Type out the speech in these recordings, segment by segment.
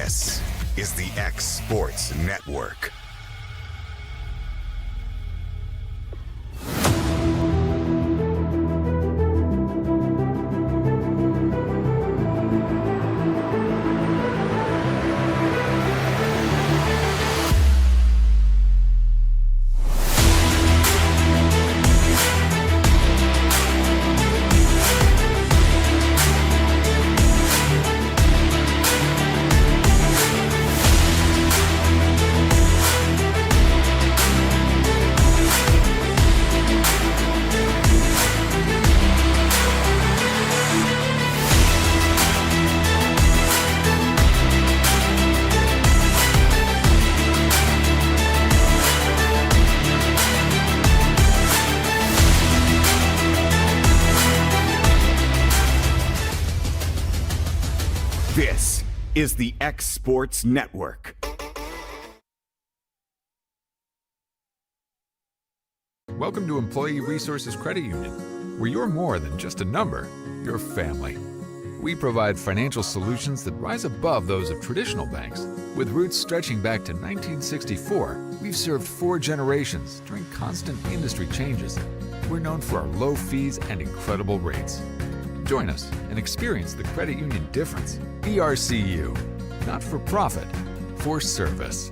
This is the X Sports Network. This is the X Sports Network. Welcome to Employee Resources Credit Union, where you're more than just a number, you're family. We provide financial solutions that rise above those of traditional banks. With roots stretching back to 1964, we've served 4 generations during constant industry changes. We're known for our low fees and incredible rates. Join us and experience the credit union difference. ERCU, not for profit, for service.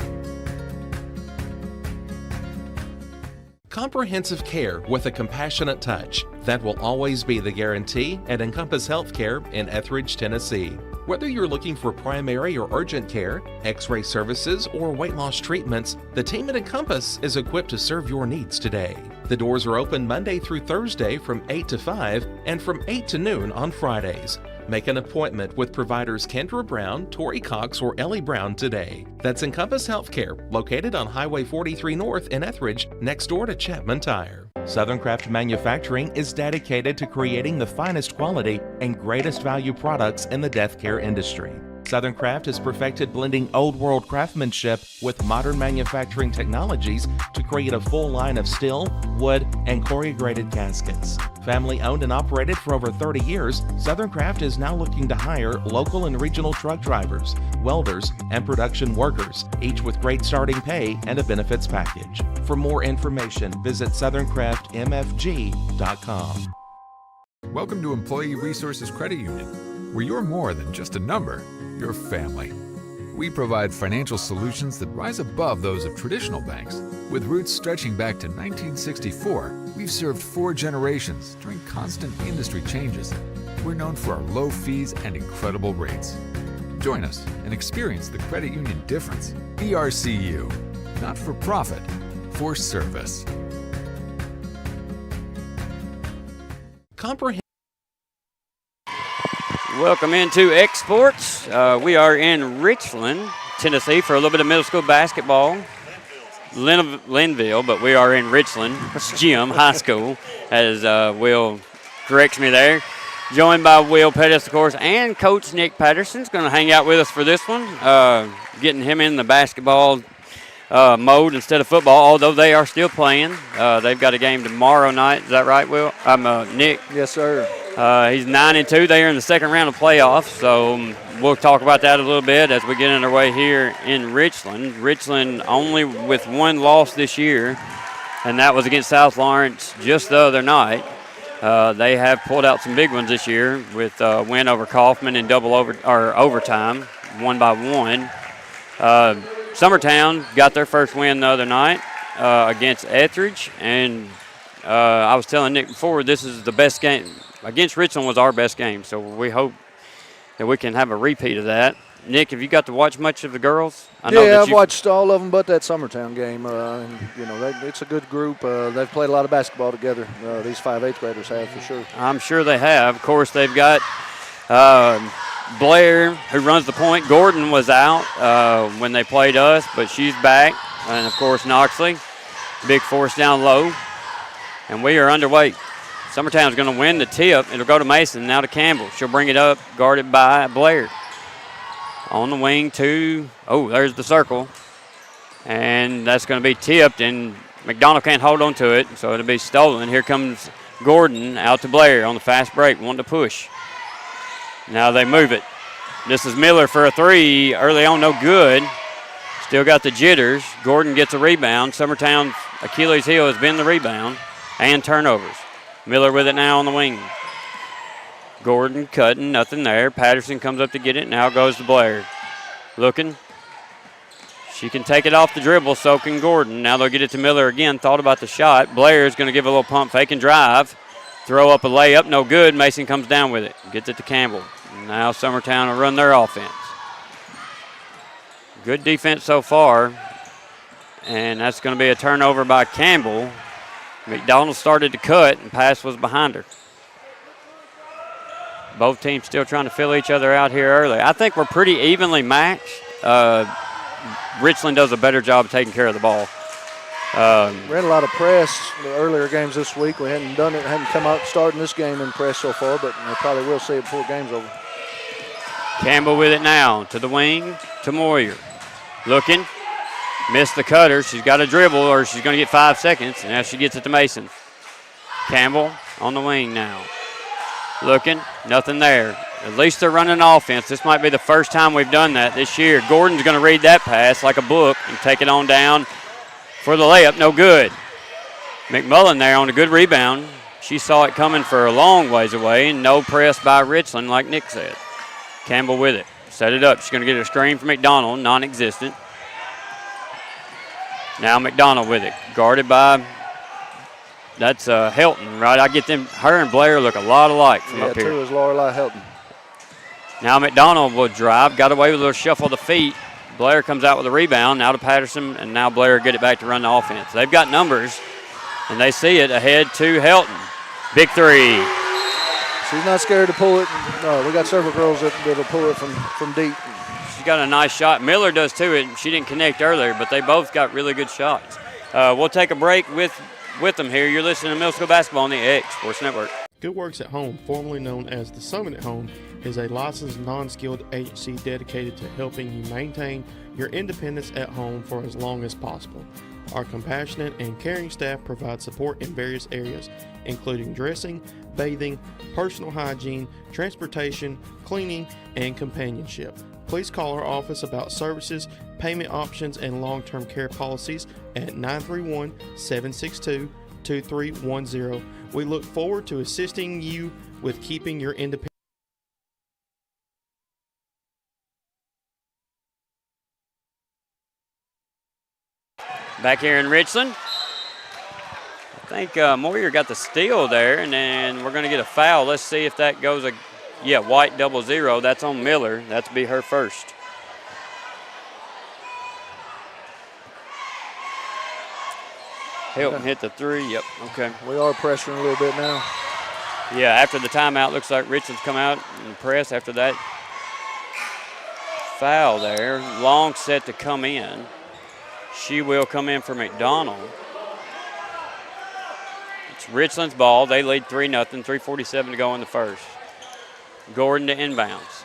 Comprehensive care with a compassionate touch. That will always be the guarantee at Encompass Healthcare in Etheridge, Tennessee. Whether you're looking for primary or urgent care, x-ray services, or weight loss treatments, the team at Encompass is equipped to serve your needs today. The doors are open Monday through Thursday from 8 to 5 and from 8 to noon on Fridays. Make an appointment with providers Kendra Brown, Tori Cox, or Ellie Brown today. That's Encompass Healthcare, located on Highway 43 North in Etheridge, next door to Chapman Tire. Southern Craft Manufacturing is dedicated to creating the finest quality and greatest value products in the death care industry. Southern Craft has perfected blending old world craftsmanship with modern manufacturing technologies to create a full line of steel, wood, and corrugated caskets. Family owned and operated for over 30 years, Southern Craft is now looking to hire local and regional truck drivers, welders, and production workers, each with great starting pay and a benefits package. For more information, visit southerncraftmfg.com. Welcome to Employee Resources Credit Union, where you're more than just a number, you're family. We provide financial solutions that rise above those of traditional banks. With roots stretching back to 1964, we've served 4 generations during constant industry changes. We're known for our low fees and incredible rates. Join us and experience the credit union difference. ERCU, not for profit, for service. Welcome into X Sports. We are in Richland, Tennessee for a little bit of middle school basketball. Linville, but we are in Richland. It's Jim High School, as Will corrects me there. Joined by Will Pettis, of course, and Coach Nick Patterson's going to hang out with us for this one, getting him in the basketball mode instead of football, although they are still playing. They've got a game tomorrow night. Is that right, Will? Nick? Yes, sir. He's 9-2. They are in the second round of playoffs, so we'll talk about that a little bit as we get underway here in Richland. Richland only with 1 loss this year, and that was against South Lawrence just the other night. They have pulled out some big ones this year with a win over Kaufman in overtime, 1-1. Summertown got their first win the other night against Etheridge, and I was telling Nick before, this is the best game. Against Richland was our best game, so we hope that we can have a repeat of that. Nick, have you got to watch much of the girls? I've watched all of them but that Summertown game. It's a good group. They've played a lot of basketball together. These 5 8th graders have, for sure. I'm sure they have. Of course, they've got Blair, who runs the point. Gordon was out when they played us, but she's back. And, of course, Knoxley, big force down low. And we are underway. Summertown's going to win the tip. It'll go to Mason, now to Campbell. She'll bring it up, guarded by Blair. On the wing there's the circle. And that's going to be tipped, and McDonald can't hold on to it, so it'll be stolen. Here comes Gordon out to Blair on the fast break, wanting to push. Now they move it. This is Miller for a three. Early on, no good. Still got the jitters. Gordon gets a rebound. Summertown's Achilles heel has been the rebound and turnovers. Miller with it now on the wing. Gordon cutting, nothing there. Patterson comes up to get it. Now goes to Blair. Looking. She can take it off the dribble, so can Gordon. Now they'll get it to Miller again. Thought about the shot. Blair is going to give a little pump fake and drive. Throw up a layup, no good. Mason comes down with it. Gets it to Campbell. Now Summertown will run their offense. Good defense so far. And that's going to be a turnover by Campbell. McDonald started to cut, and pass was behind her. Both teams still trying to fill each other out here early. I think we're pretty evenly matched. Richland does a better job of taking care of the ball. We had a lot of press the earlier games this week. We hadn't done it, hadn't come out starting this game in press so far, but we probably will see it before the game's over. Campbell with it now to the wing to Moyer. Looking, missed the cutter. She's got to dribble or she's going to get 5 seconds, and now she gets it to Mason. Campbell on the wing now. Looking, nothing there. At least they're running offense. This might be the first time we've done that this year. Gordon's going to read that pass like a book and take it on down for the layup. No good. McMullen there on a good rebound. She saw it coming for a long ways away, and no press by Richland like Nick said. Campbell with it. Set it up. She's going to get a screen from McDonald, non-existent. Now McDonald with it. Guarded by, that's Helton, right? I get them, her and Blair look a lot alike from up here. Yeah, too is Lorelei Helton. Now McDonald will drive. Got away with a little shuffle of the feet. Blair comes out with a rebound. Now to Patterson, and now Blair get it back to run the offense. They've got numbers, and they see it ahead to Helton. Big three. She's not scared to pull it. No, we got several girls that'll pull it from deep. She's got a nice shot. Miller does too. She didn't connect earlier, but they both got really good shots. We'll take a break with them here. You're listening to Middle School Basketball on the X Sports Network. Good Works at Home, formerly known as the Summit at Home, is a licensed non-skilled agency dedicated to helping you maintain your independence at home for as long as possible. Our compassionate and caring staff provide support in various areas, including dressing, bathing, personal hygiene, transportation, cleaning, and companionship. Please call our office about services, payment options, and long-term care policies at 931-762-2310. We look forward to assisting you with keeping your independence. Back here in Richland. I think Moyer got the steal there, and then we're going to get a foul. Let's see if that goes white 0-0. That's on Miller. That's be her first. Hilton hit the three. Yep, okay. We are pressuring a little bit now. Yeah, after the timeout, looks like Richland's come out and press after that foul there. Long set to come in. She will come in for McDonald. It's Richland's ball. They lead 3-0, 3:47 to go in the first. Gordon to inbounds.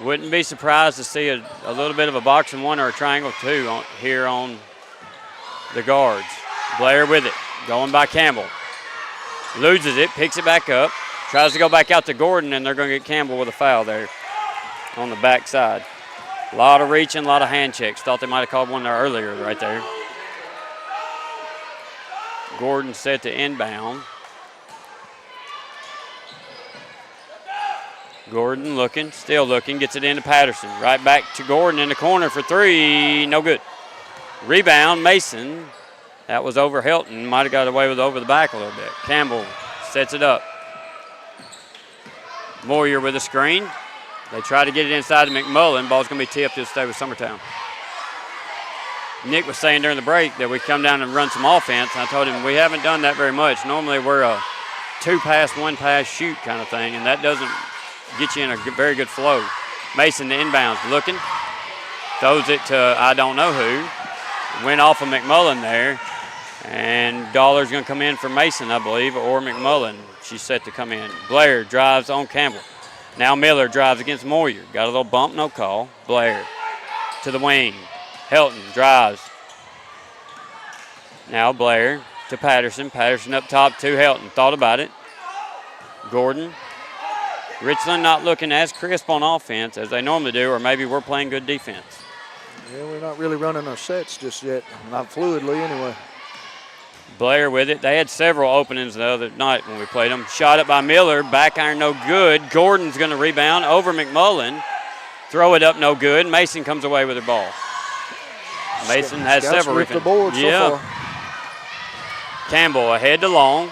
Wouldn't be surprised to see a little bit of a box and one or a triangle two here on the guards. Blair with it, going by Campbell. Loses it, picks it back up, tries to go back out to Gordon, and they're going to get Campbell with a foul there on the backside. A lot of reaching, a lot of hand checks. Thought they might have called one there earlier right there. Gordon set to inbound. Gordon looking, still looking, gets it into Patterson. Right back to Gordon in the corner for three, no good. Rebound, Mason. That was over Helton. Might have got away with over the back a little bit. Campbell sets it up. Moyer with a screen. They try to get it inside to McMullen. Ball's going to be tipped. It'll stay with Summertown. Nick was saying during the break that we come down and run some offense. And I told him we haven't done that very much. Normally we're a 2-pass, 1-pass shoot kind of thing, and that doesn't get you in a very good flow. Mason to inbounds, looking. Throws it to I don't know who. Went off of McMullen there. And Dollar's going to come in for Mason, I believe, or McMullen. She's set to come in. Blair drives on Campbell. Now Miller drives against Moyer. Got a little bump, no call. Blair to the wing. Helton drives. Now Blair to Patterson. Patterson up top to Helton. Thought about it. Gordon Richland not looking as crisp on offense as they normally do, or maybe we're playing good defense. Yeah, we're not really running our sets just yet. Not fluidly anyway. Blair with it. They had several openings the other night when we played them. Shot up by Miller. Back iron no good. Gordon's going to rebound over McMullen. Throw it up no good. Mason comes away with her ball. Mason has Scouts several. ripped the board so far. Campbell ahead to Long.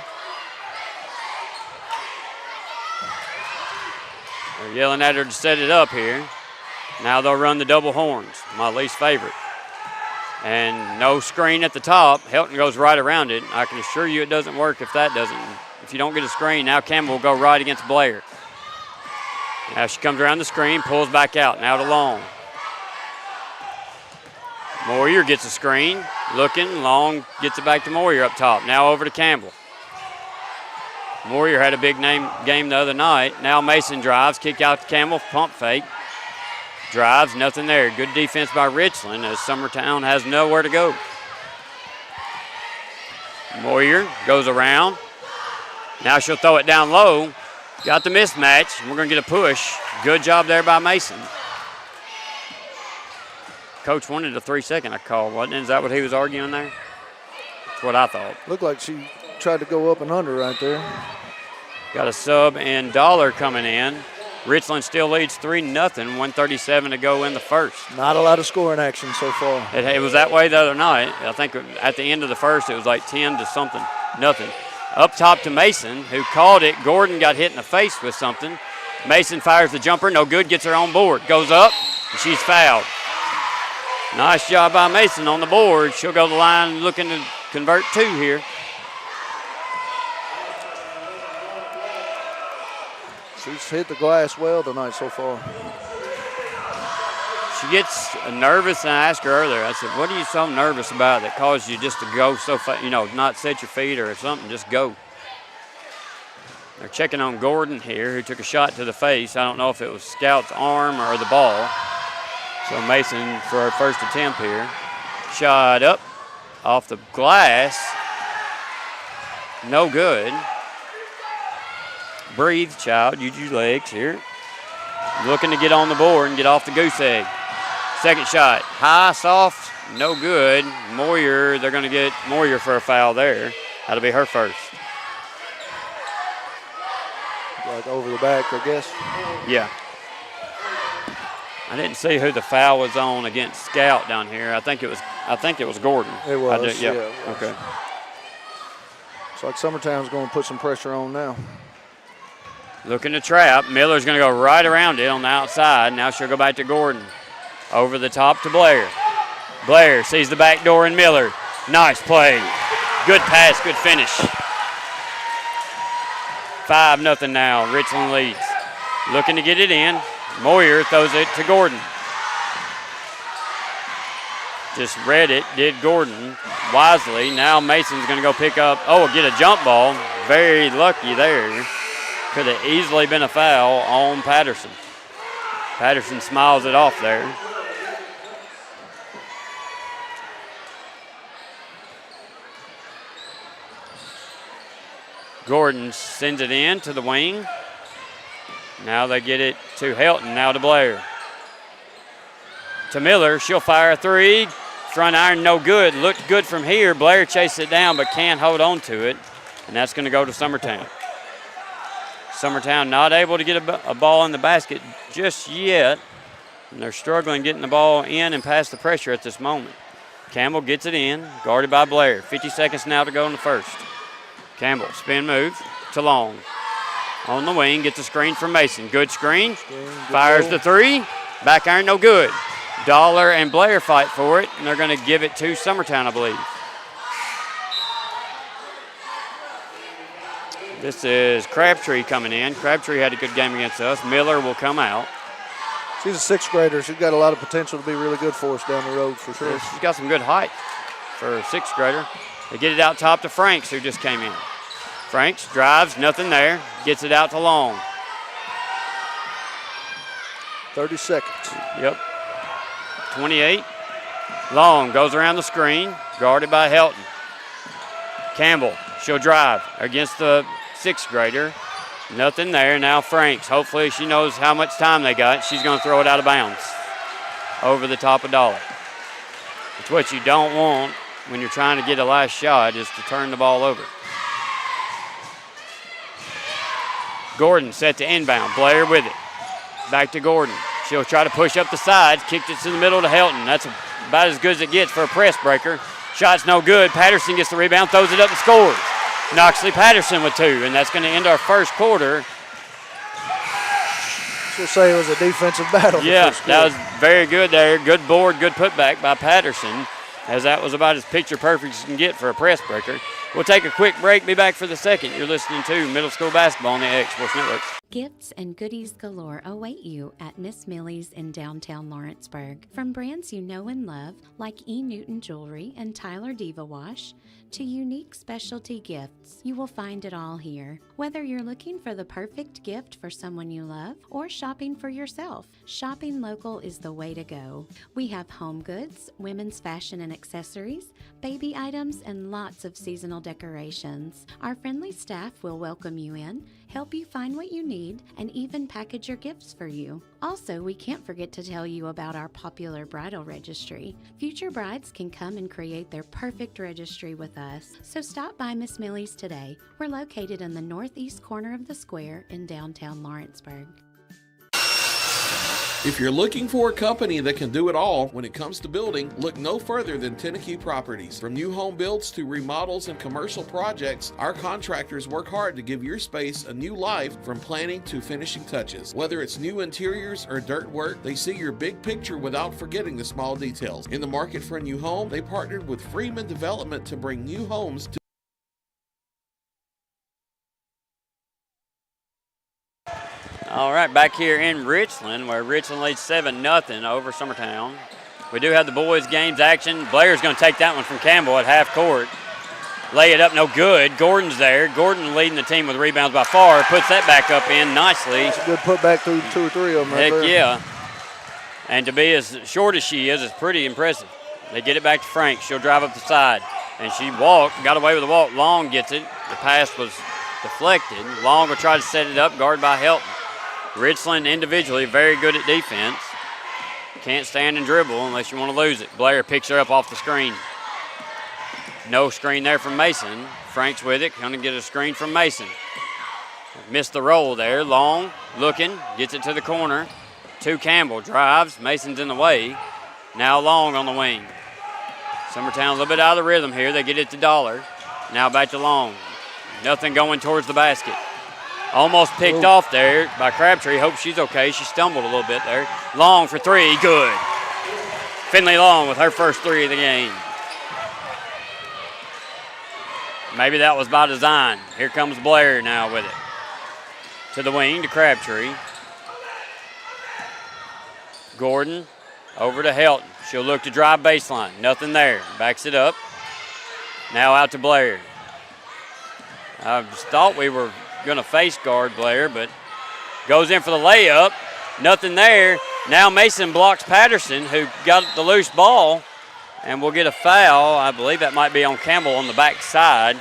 They're yelling at her to set it up here. Now they'll run the double horns, my least favorite. And no screen at the top. Helton goes right around it. I can assure you it doesn't work if that doesn't. If you don't get a screen, now Campbell will go right against Blair. Now she comes around the screen, pulls back out. Now to Long. Moyer gets a screen. Looking. Long gets it back to Moyer up top. Now over to Campbell. Moyer had a big game the other night. Now Mason drives. Kick out to Campbell. Pump fake. Drives. Nothing there. Good defense by Richland as Summertown has nowhere to go. Moyer goes around. Now she'll throw it down low. Got the mismatch. We're going to get a push. Good job there by Mason. Coach wanted a 3-second call, wasn't it? Is that what he was arguing there? That's what I thought. Looked like she tried to go up and under right there. Got a sub and Dollar coming in. Richland still leads 3-0, 1:37 to go in the first. Not a lot of scoring action so far. It was that way the other night. I think at the end of the first it was like 10 to something, nothing. Up top to Mason, who called it. Gordon got hit in the face with something. Mason fires the jumper, no good, gets her on board. Goes up, and she's fouled. Nice job by Mason on the board. She'll go to the line looking to convert 2 here. She's hit the glass well tonight so far. She gets nervous, and I asked her earlier, I said, what are you so nervous about that caused you just to go so fast, not set your feet or something, just go. They're checking on Gordon here, who took a shot to the face. I don't know if it was Scout's arm or the ball. So Mason for her first attempt here. Shot up off the glass. No good. Breathe, child. Use your legs here. Looking to get on the board and get off the goose egg. Second shot. High, soft, no good. Moyer, they're going to get Moyer for a foul there. That'll be her first. Like over the back, I guess. Yeah. I didn't see who the foul was on against Scout down here. I think it was Gordon. It was. Yeah. It was. Okay. It's like Summertown's going to put some pressure on now. Looking to trap. Miller's going to go right around it on the outside. Now she'll go back to Gordon. Over the top to Blair. Blair sees the back door in Miller. Nice play. Good pass, good finish. 5-0 now. Richland leads. Looking to get it in. Moyer throws it to Gordon. Just read it, did Gordon wisely. Now Mason's going to go pick up, get a jump ball. Very lucky there. Could have easily been a foul on Patterson. Patterson smiles it off there. Gordon sends it in to the wing. Now they get it to Helton, now to Blair. To Miller, she'll fire a 3. Front iron, no good. Looked good from here. Blair chased it down but can't hold on to it. And that's going to go to Summertown. Summertown not able to get a ball in the basket just yet. And they're struggling getting the ball in and past the pressure at this moment. Campbell gets it in, guarded by Blair. 50 seconds now to go in the first. Campbell, spin move to Long. On the wing, gets a screen from Mason. Good screen. Fires the 3. Back iron, no good. Dollar and Blair fight for it, and they're going to give it to Summertown, I believe. This is Crabtree coming in. Crabtree had a good game against us. Miller will come out. She's a 6th grader. She's got a lot of potential to be really good for us down the road for sure. She's got some good height for a 6th grader. They get it out top to Franks, who just came in. Franks drives, nothing there. Gets it out to Long. 30 seconds. Yep. 28. Long goes around the screen, guarded by Helton. Campbell, she'll drive against the 6th grader. Nothing there. Now Franks. Hopefully she knows how much time they got. She's going to throw it out of bounds over the top of Dollar. It's what you don't want when you're trying to get a last shot, is to turn the ball over. Gordon set to inbound. Blair with it. Back to Gordon. She'll try to push up the sides. Kicked it to the middle to Helton. That's about as good as it gets for a press breaker. Shot's no good. Patterson gets the rebound, throws it up and scores. Knoxley Patterson with 2, and that's going to end our first quarter. She'll say it was a defensive battle. Yeah, that was very good there. Good board, good putback by Patterson, as that was about as picture perfect as you can get for a press breaker. We'll take a quick break, be back for the second. You're listening to Middle School Basketball on the X Sports Network. Gifts and goodies galore await you at Miss Millie's in downtown Lawrenceburg. From brands you know and love, like E. Newton Jewelry and Tyler Diva Wash, to unique specialty gifts, you will find it all here. Whether you're looking for the perfect gift for someone you love or shopping for yourself, shopping local is the way to go. We have home goods, women's fashion and accessories, baby items, and lots of seasonal decorations. Our friendly staff will welcome you in, help you find what you need, and even package your gifts for you. Also, we can't forget to tell you about our popular bridal registry. Future brides can come and create their perfect registry with us. So stop by Miss Millie's today. We're located in the northeast corner of the square in downtown Lawrenceburg. If you're looking for a company that can do it all when it comes to building, look no further than Tennessee Properties. From new home builds to remodels and commercial projects, our contractors work hard to give your space a new life from planning to finishing touches. Whether it's new interiors or dirt work, they see your big picture without forgetting the small details. In the market for a new home, they partnered with Freeman Development to bring new homes to All right, back here in Richland, where Richland leads 7-0 over Summertown. We do have the boys' games action. Blair's going to take that one from Campbell at half court. Lay it up, no good. Gordon's there. Gordon leading the team with rebounds by far. Puts that back up in nicely. That's a good putback through 2 or 3 of them right there. Heck yeah. And to be as short as she is pretty impressive. They get it back to Frank. She'll drive up the side. And she got away with the walk. Long gets it. The pass was deflected. Long will try to set it up, guarded by Helton. Richland individually very good at defense. Can't stand and dribble unless you want to lose it. Blair picks her up off the screen. No screen there from Mason. Frank's with it. Going to get a screen from Mason. Missed the roll there. Long looking. Gets it to the corner. To Campbell. Drives. Mason's in the way. Now Long on the wing. Summertown a little bit out of the rhythm here. They get it to Dollar. Now back to Long. Nothing going towards the basket. Almost picked off there by Crabtree. Hope she's okay. She stumbled a little bit there. Long for 3. Good. Finley Long with her first 3 of the game. Maybe that was by design. Here comes Blair now with it. To the wing to Crabtree. Gordon over to Helton. She'll look to drive baseline. Nothing there. Backs it up. Now out to Blair. I just thought we were going to face guard Blair, but goes in for the layup. Nothing there. Now Mason blocks Patterson, who got the loose ball, and we'll get a foul. I believe that might be on Campbell on the back side.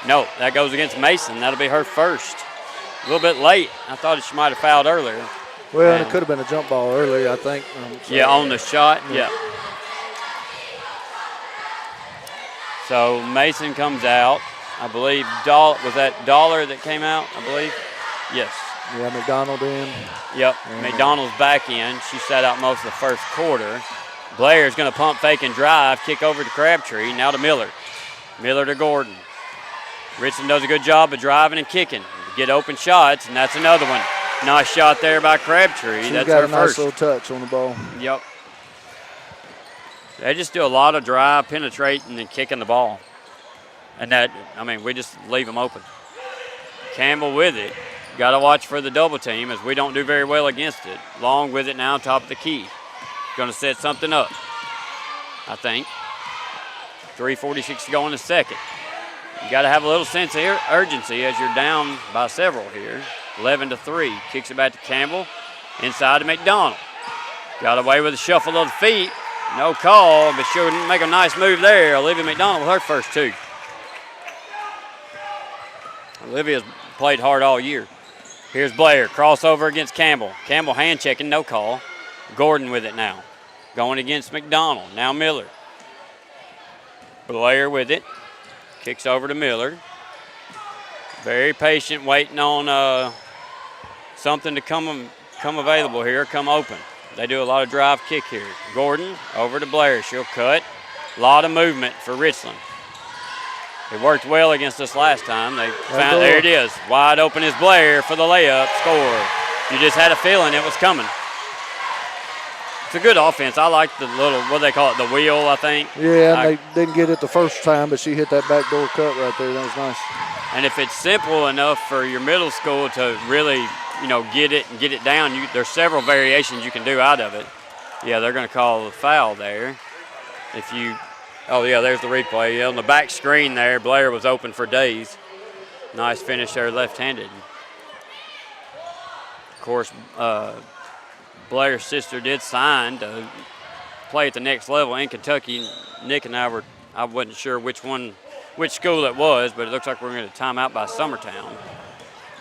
No, that goes against Mason. That'll be her first. A little bit late. I thought she might have fouled earlier. Well, it could have been a jump ball earlier, I think. Yeah, on the shot, yeah. So Mason comes out. I believe was that Dollar that came out, I believe? Yes. Yeah, McDonald in. Yep, McDonald's back in. She sat out most of the first quarter. Blair's going to pump, fake, and drive. Kick over to Crabtree. Now to Miller. Miller to Gordon. Richland does a good job of driving and kicking. Get open shots, and that's another one. Nice shot there by Crabtree. She's that's got her a nice first. little touch on the ball. Yep. They just do a lot of drive, penetrating, and kicking the ball. And that, we just leave them open. Campbell with it. Got to watch for the double team as we don't do very well against it. Long with it now, top of the key. Going to set something up, I think. 3:46 to go in the second. You got to have a little sense of urgency as you're down by several here. 11-3. Kicks it back to Campbell. Inside to McDonald. Got away with a shuffle of the feet. No call, but she'll make a nice move there. Olivia McDonald with her first 2. Olivia's played hard all year. Here's Blair, crossover against Campbell. Campbell hand checking, no call. Gordon with it now. Going against McDonald, now Miller. Blair with it, kicks over to Miller. Very patient, waiting on something to come available here, come open. They do a lot of drive kick here. Gordon over to Blair, she'll cut. A lot of movement for Richland. It worked well against us last time. They found, there it is. Wide open is Blair for the layup, score. You just had a feeling it was coming. It's a good offense. I like the little, what do they call it, the wheel, I think. Yeah, they didn't get it the first time, but she hit that backdoor cut right there. That was nice. And if it's simple enough for your middle school to really, get it and get it down, there's several variations you can do out of it. Yeah, they're going to call the foul there. Oh, yeah, there's the replay. Yeah, on the back screen there, Blair was open for days. Nice finish there, left-handed. Of course, Blair's sister did sign to play at the next level in Kentucky. Nick and I wasn't sure which school it was, but it looks like we're going to time out by Summertown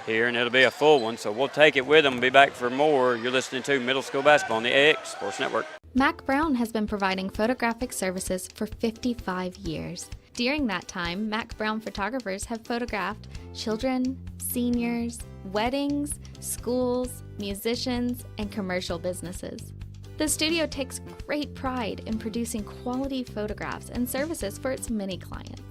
here, and it'll be a full one, so we'll take it with them and be back for more. You're listening to Middle School Basketball on the X Sports Network. Mac Brown has been providing photographic services for 55 years. During that time, Mac Brown photographers have photographed children, seniors, weddings, schools, musicians, and commercial businesses. The studio takes great pride in producing quality photographs and services for its many clients.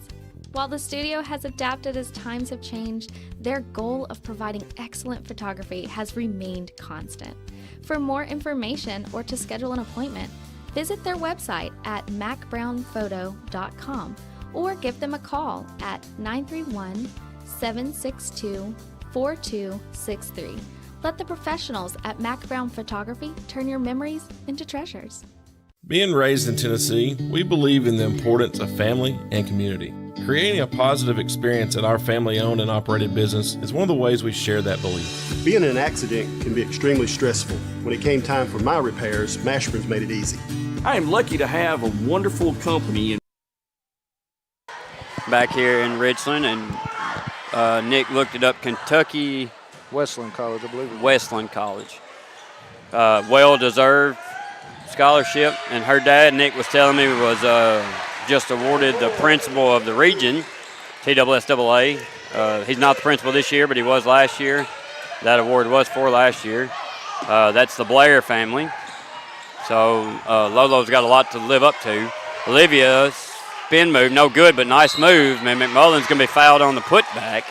While the studio has adapted as times have changed, their goal of providing excellent photography has remained constant. For more information or to schedule an appointment, visit their website at macbrownphoto.com or give them a call at 931-762-4263. Let the professionals at Mac Brown Photography turn your memories into treasures. Being raised in Tennessee, we believe in the importance of family and community. Creating a positive experience at our family-owned and operated business is one of the ways we share that belief. Being in an accident can be extremely stressful. When it came time for my repairs, Mashburn's made it easy. I am lucky to have a wonderful company. Back here in Richland, and Nick looked it up, Kentucky Westland College, I believe. Westland College. Well-deserved scholarship, and her dad, Nick was telling me, was just awarded the principal of the region, TSSAA. He's not the principal this year, but he was last year. That award was for last year. That's the Blair family. So Lolo's got a lot to live up to. Olivia, spin move, no good, but nice move. And McMullen's going to be fouled on the putback.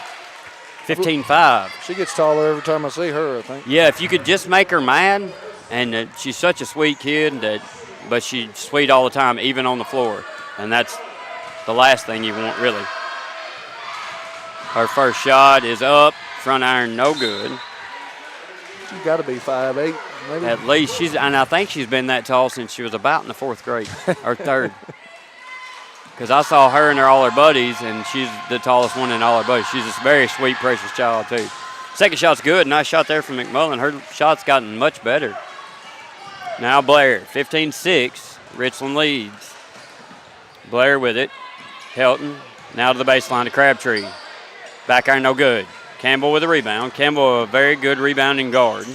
15-5. She gets taller every time I see her, I think. Yeah, if you could just make her mad, and she's such a sweet kid, but she's sweet all the time, even on the floor. And that's the last thing you want, really. Her first shot is up, front iron, no good. She's got to be 5'8", maybe. At least and I think she's been that tall since she was about in the fourth grade, or third. Because I saw her and all her buddies, and she's the tallest one in all her buddies. She's a very sweet, precious child, too. Second shot's good. Nice shot there from McMullen. Her shot's gotten much better. Now Blair, 15-6. Richland leads. Blair with it. Helton now to the baseline to Crabtree. Back iron, no good. Campbell with a rebound. Campbell, a very good rebounding guard.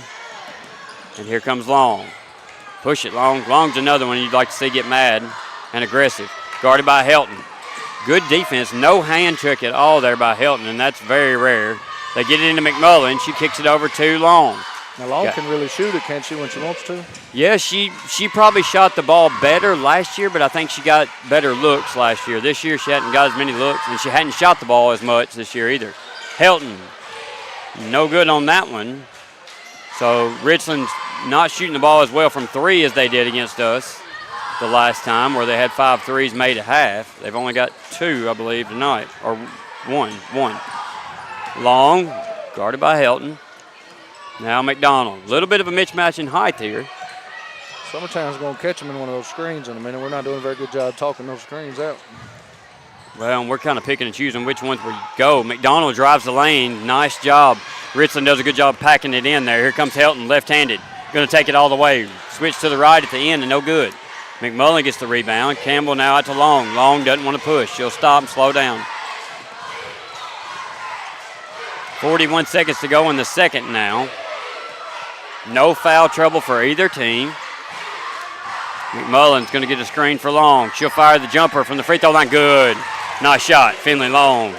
And here comes Long. Push it, Long. Long's another one you'd like to see get mad and aggressive. Guarded by Helton. Good defense. No hand trick at all there by Helton, and that's very rare. They get it into McMullen. She kicks it over to Long. Now, Long can really shoot it, can't she, when she wants to? Yeah, she probably shot the ball better last year, but I think she got better looks last year. This year she hadn't got as many looks, and she hadn't shot the ball as much this year either. Helton, no good on that one. So Richland's not shooting the ball as well from three as they did against us the last time, where they had 5 threes made at half. They've only got 2, I believe, tonight, or one. Long, guarded by Helton. Now McDonald. A little bit of a mismatch in height here. Summertown's going to catch him in one of those screens in a minute. We're not doing a very good job talking those screens out. Well, and we're kind of picking and choosing which ones we go. McDonald drives the lane. Nice job. Richland does a good job packing it in there. Here comes Helton, left-handed. Going to take it all the way. Switch to the right at the end and no good. McMullen gets the rebound. Campbell now out to Long. Long doesn't want to push. She'll stop and slow down. 41 seconds to go in the second now. No foul trouble for either team. McMullen's going to get a screen for Long. She'll fire the jumper from the free throw line. Good. Nice shot, Finley Long.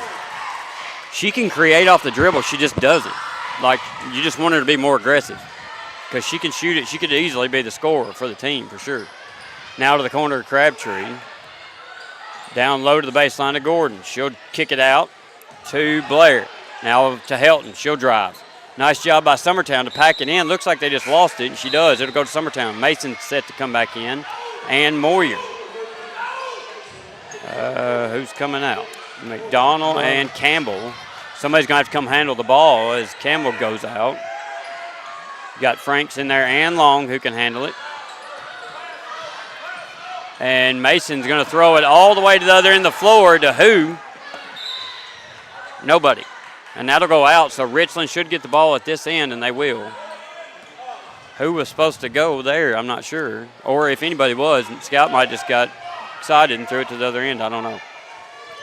She can create off the dribble. She just doesn't. Like, you just want her to be more aggressive because she can shoot it. She could easily be the scorer for the team for sure. Now to the corner of Crabtree. Down low to the baseline to Gordon. She'll kick it out to Blair. Now to Helton. She'll drive. Nice job by Summertown to pack it in. Looks like they just lost it, and she does. It'll go to Summertown. Mason's set to come back in. And Moyer. Who's coming out? McDonald and Campbell. Somebody's going to have to come handle the ball as Campbell goes out. You got Franks in there and Long who can handle it. And Mason's going to throw it all the way to the other end of the floor to who? Nobody. And that'll go out, so Richland should get the ball at this end, and they will. Who was supposed to go there, I'm not sure. Or if anybody was, Scout might just got excited and threw it to the other end. I don't know.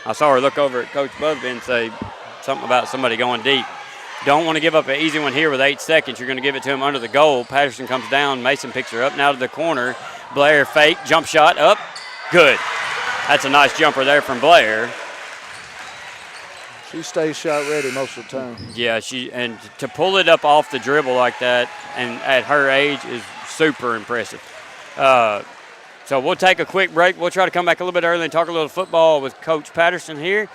I saw her look over at Coach Busby and say something about somebody going deep. Don't want to give up an easy one here with 8 seconds. You're going to give it to him under the goal. Patterson comes down. Mason picks her up now to the corner. Blair fake, jump shot up. Good. That's a nice jumper there from Blair. She stays shot ready most of the time. Yeah, and to pull it up off the dribble like that and at her age is super impressive. So we'll take a quick break. We'll try to come back a little bit early and talk a little football with Coach Patterson here.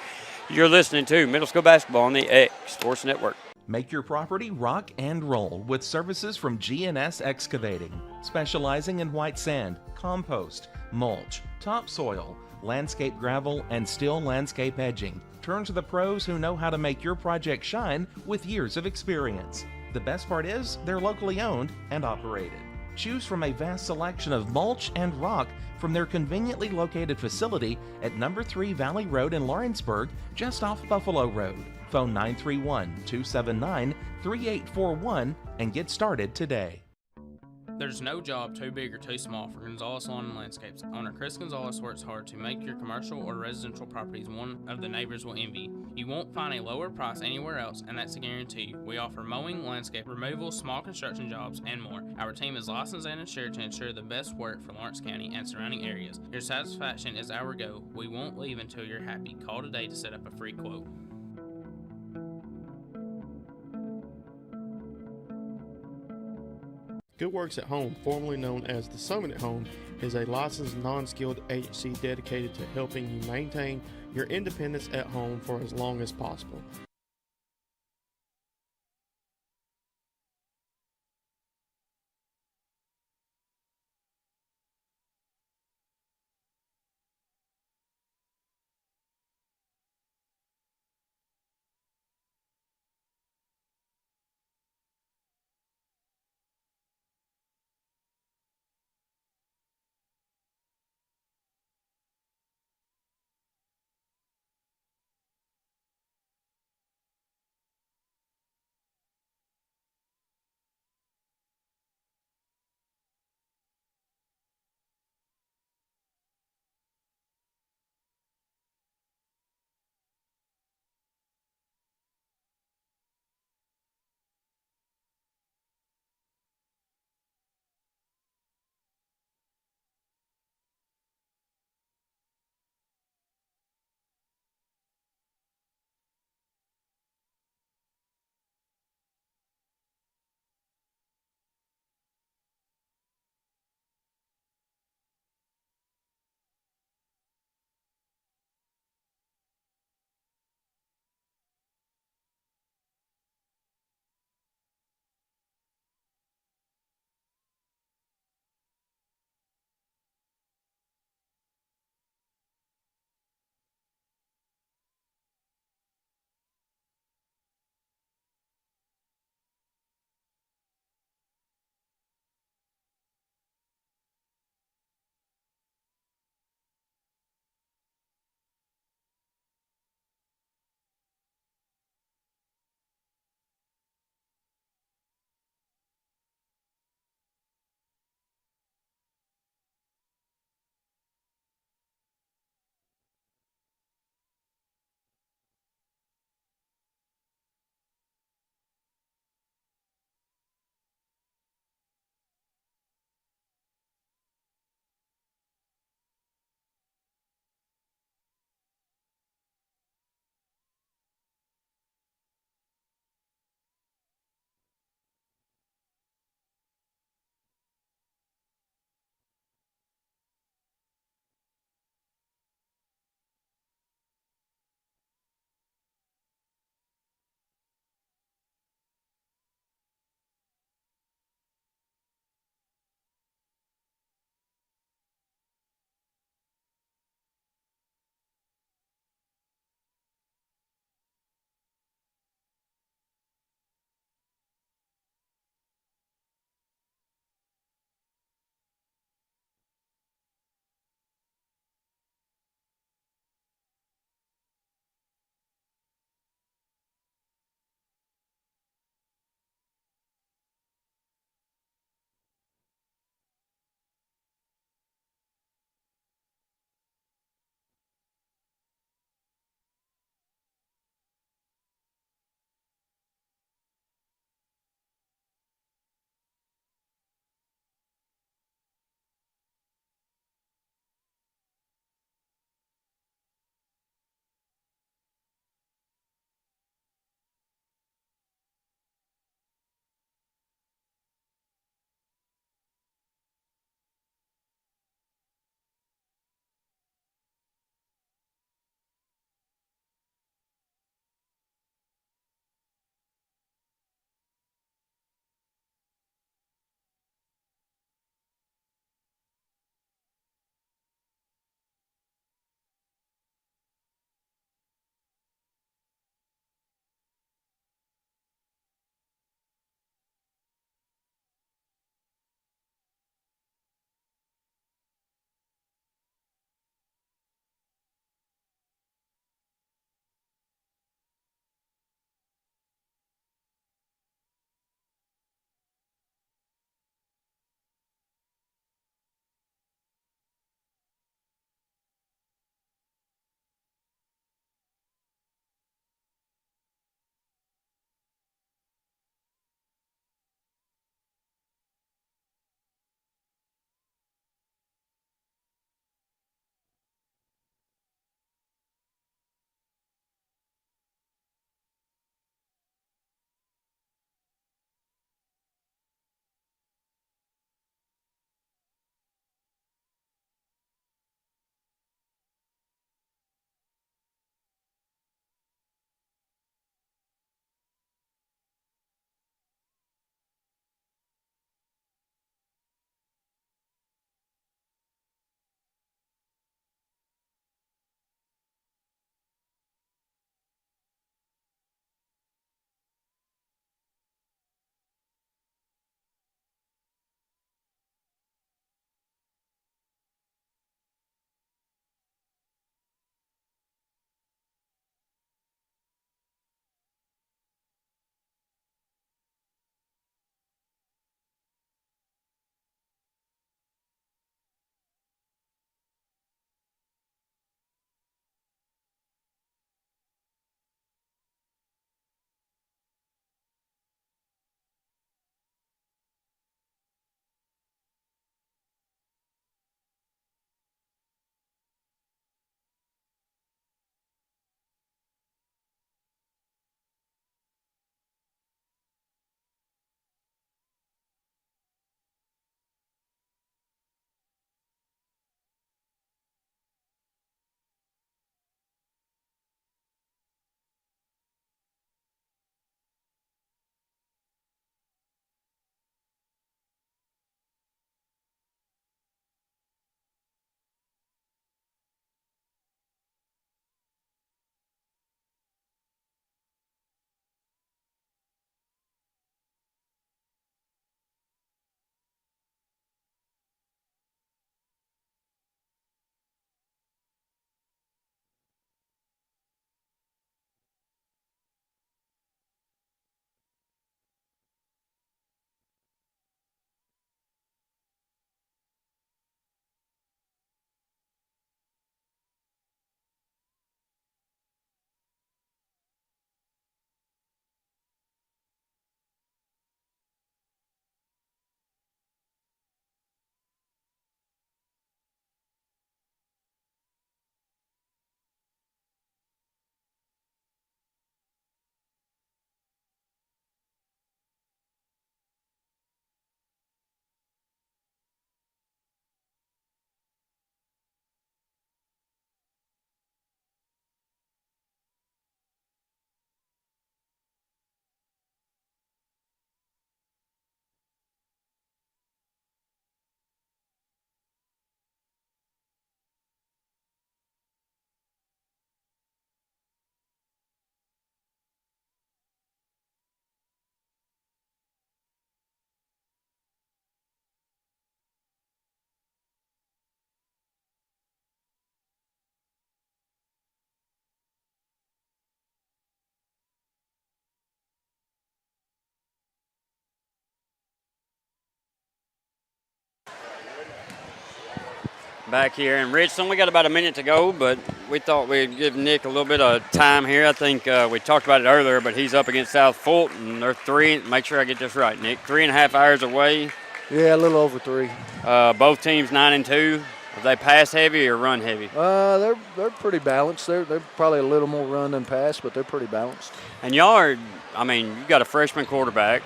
You're listening to Middle School Basketball on the X Sports Network. Make your property rock and roll with services from G&S Excavating, specializing in white sand, compost, mulch, topsoil, landscape gravel, and steel landscape edging. Turn to the pros who know how to make your project shine with years of experience. The best part is they're locally owned and operated. Choose from a vast selection of mulch and rock from their conveniently located facility at number 3 Valley Road in Lawrenceburg, just off Buffalo Road. Phone 931-279-3841 and get started today. There's no job too big or too small for Gonzalez Lawn and Landscapes. Owner Chris Gonzalez works hard to make your commercial or residential properties one of the neighbors will envy. You won't find a lower price anywhere else, and that's a guarantee. We offer mowing, landscape removal, small construction jobs, and more. Our team is licensed and insured to ensure the best work for Lawrence County and surrounding areas. Your satisfaction is our goal. We won't leave until you're happy. Call today to set up a free quote. Good Works at Home, formerly known as the Summertown Home, is a licensed non-skilled agency dedicated to helping you maintain your independence at home for as long as possible. back here in Richland. We got about a minute to go, but we thought we'd give Nick a little bit of time here. I think we talked about it earlier, but he's up against South Fulton. They're make sure I get this right, Nick, 3.5 hours away. Yeah, a little over 3. Both teams 9-2. Are they pass heavy or run heavy? They're pretty balanced. They're probably a little more run than pass, but they're pretty balanced. And y'all are, you got a freshman quarterback,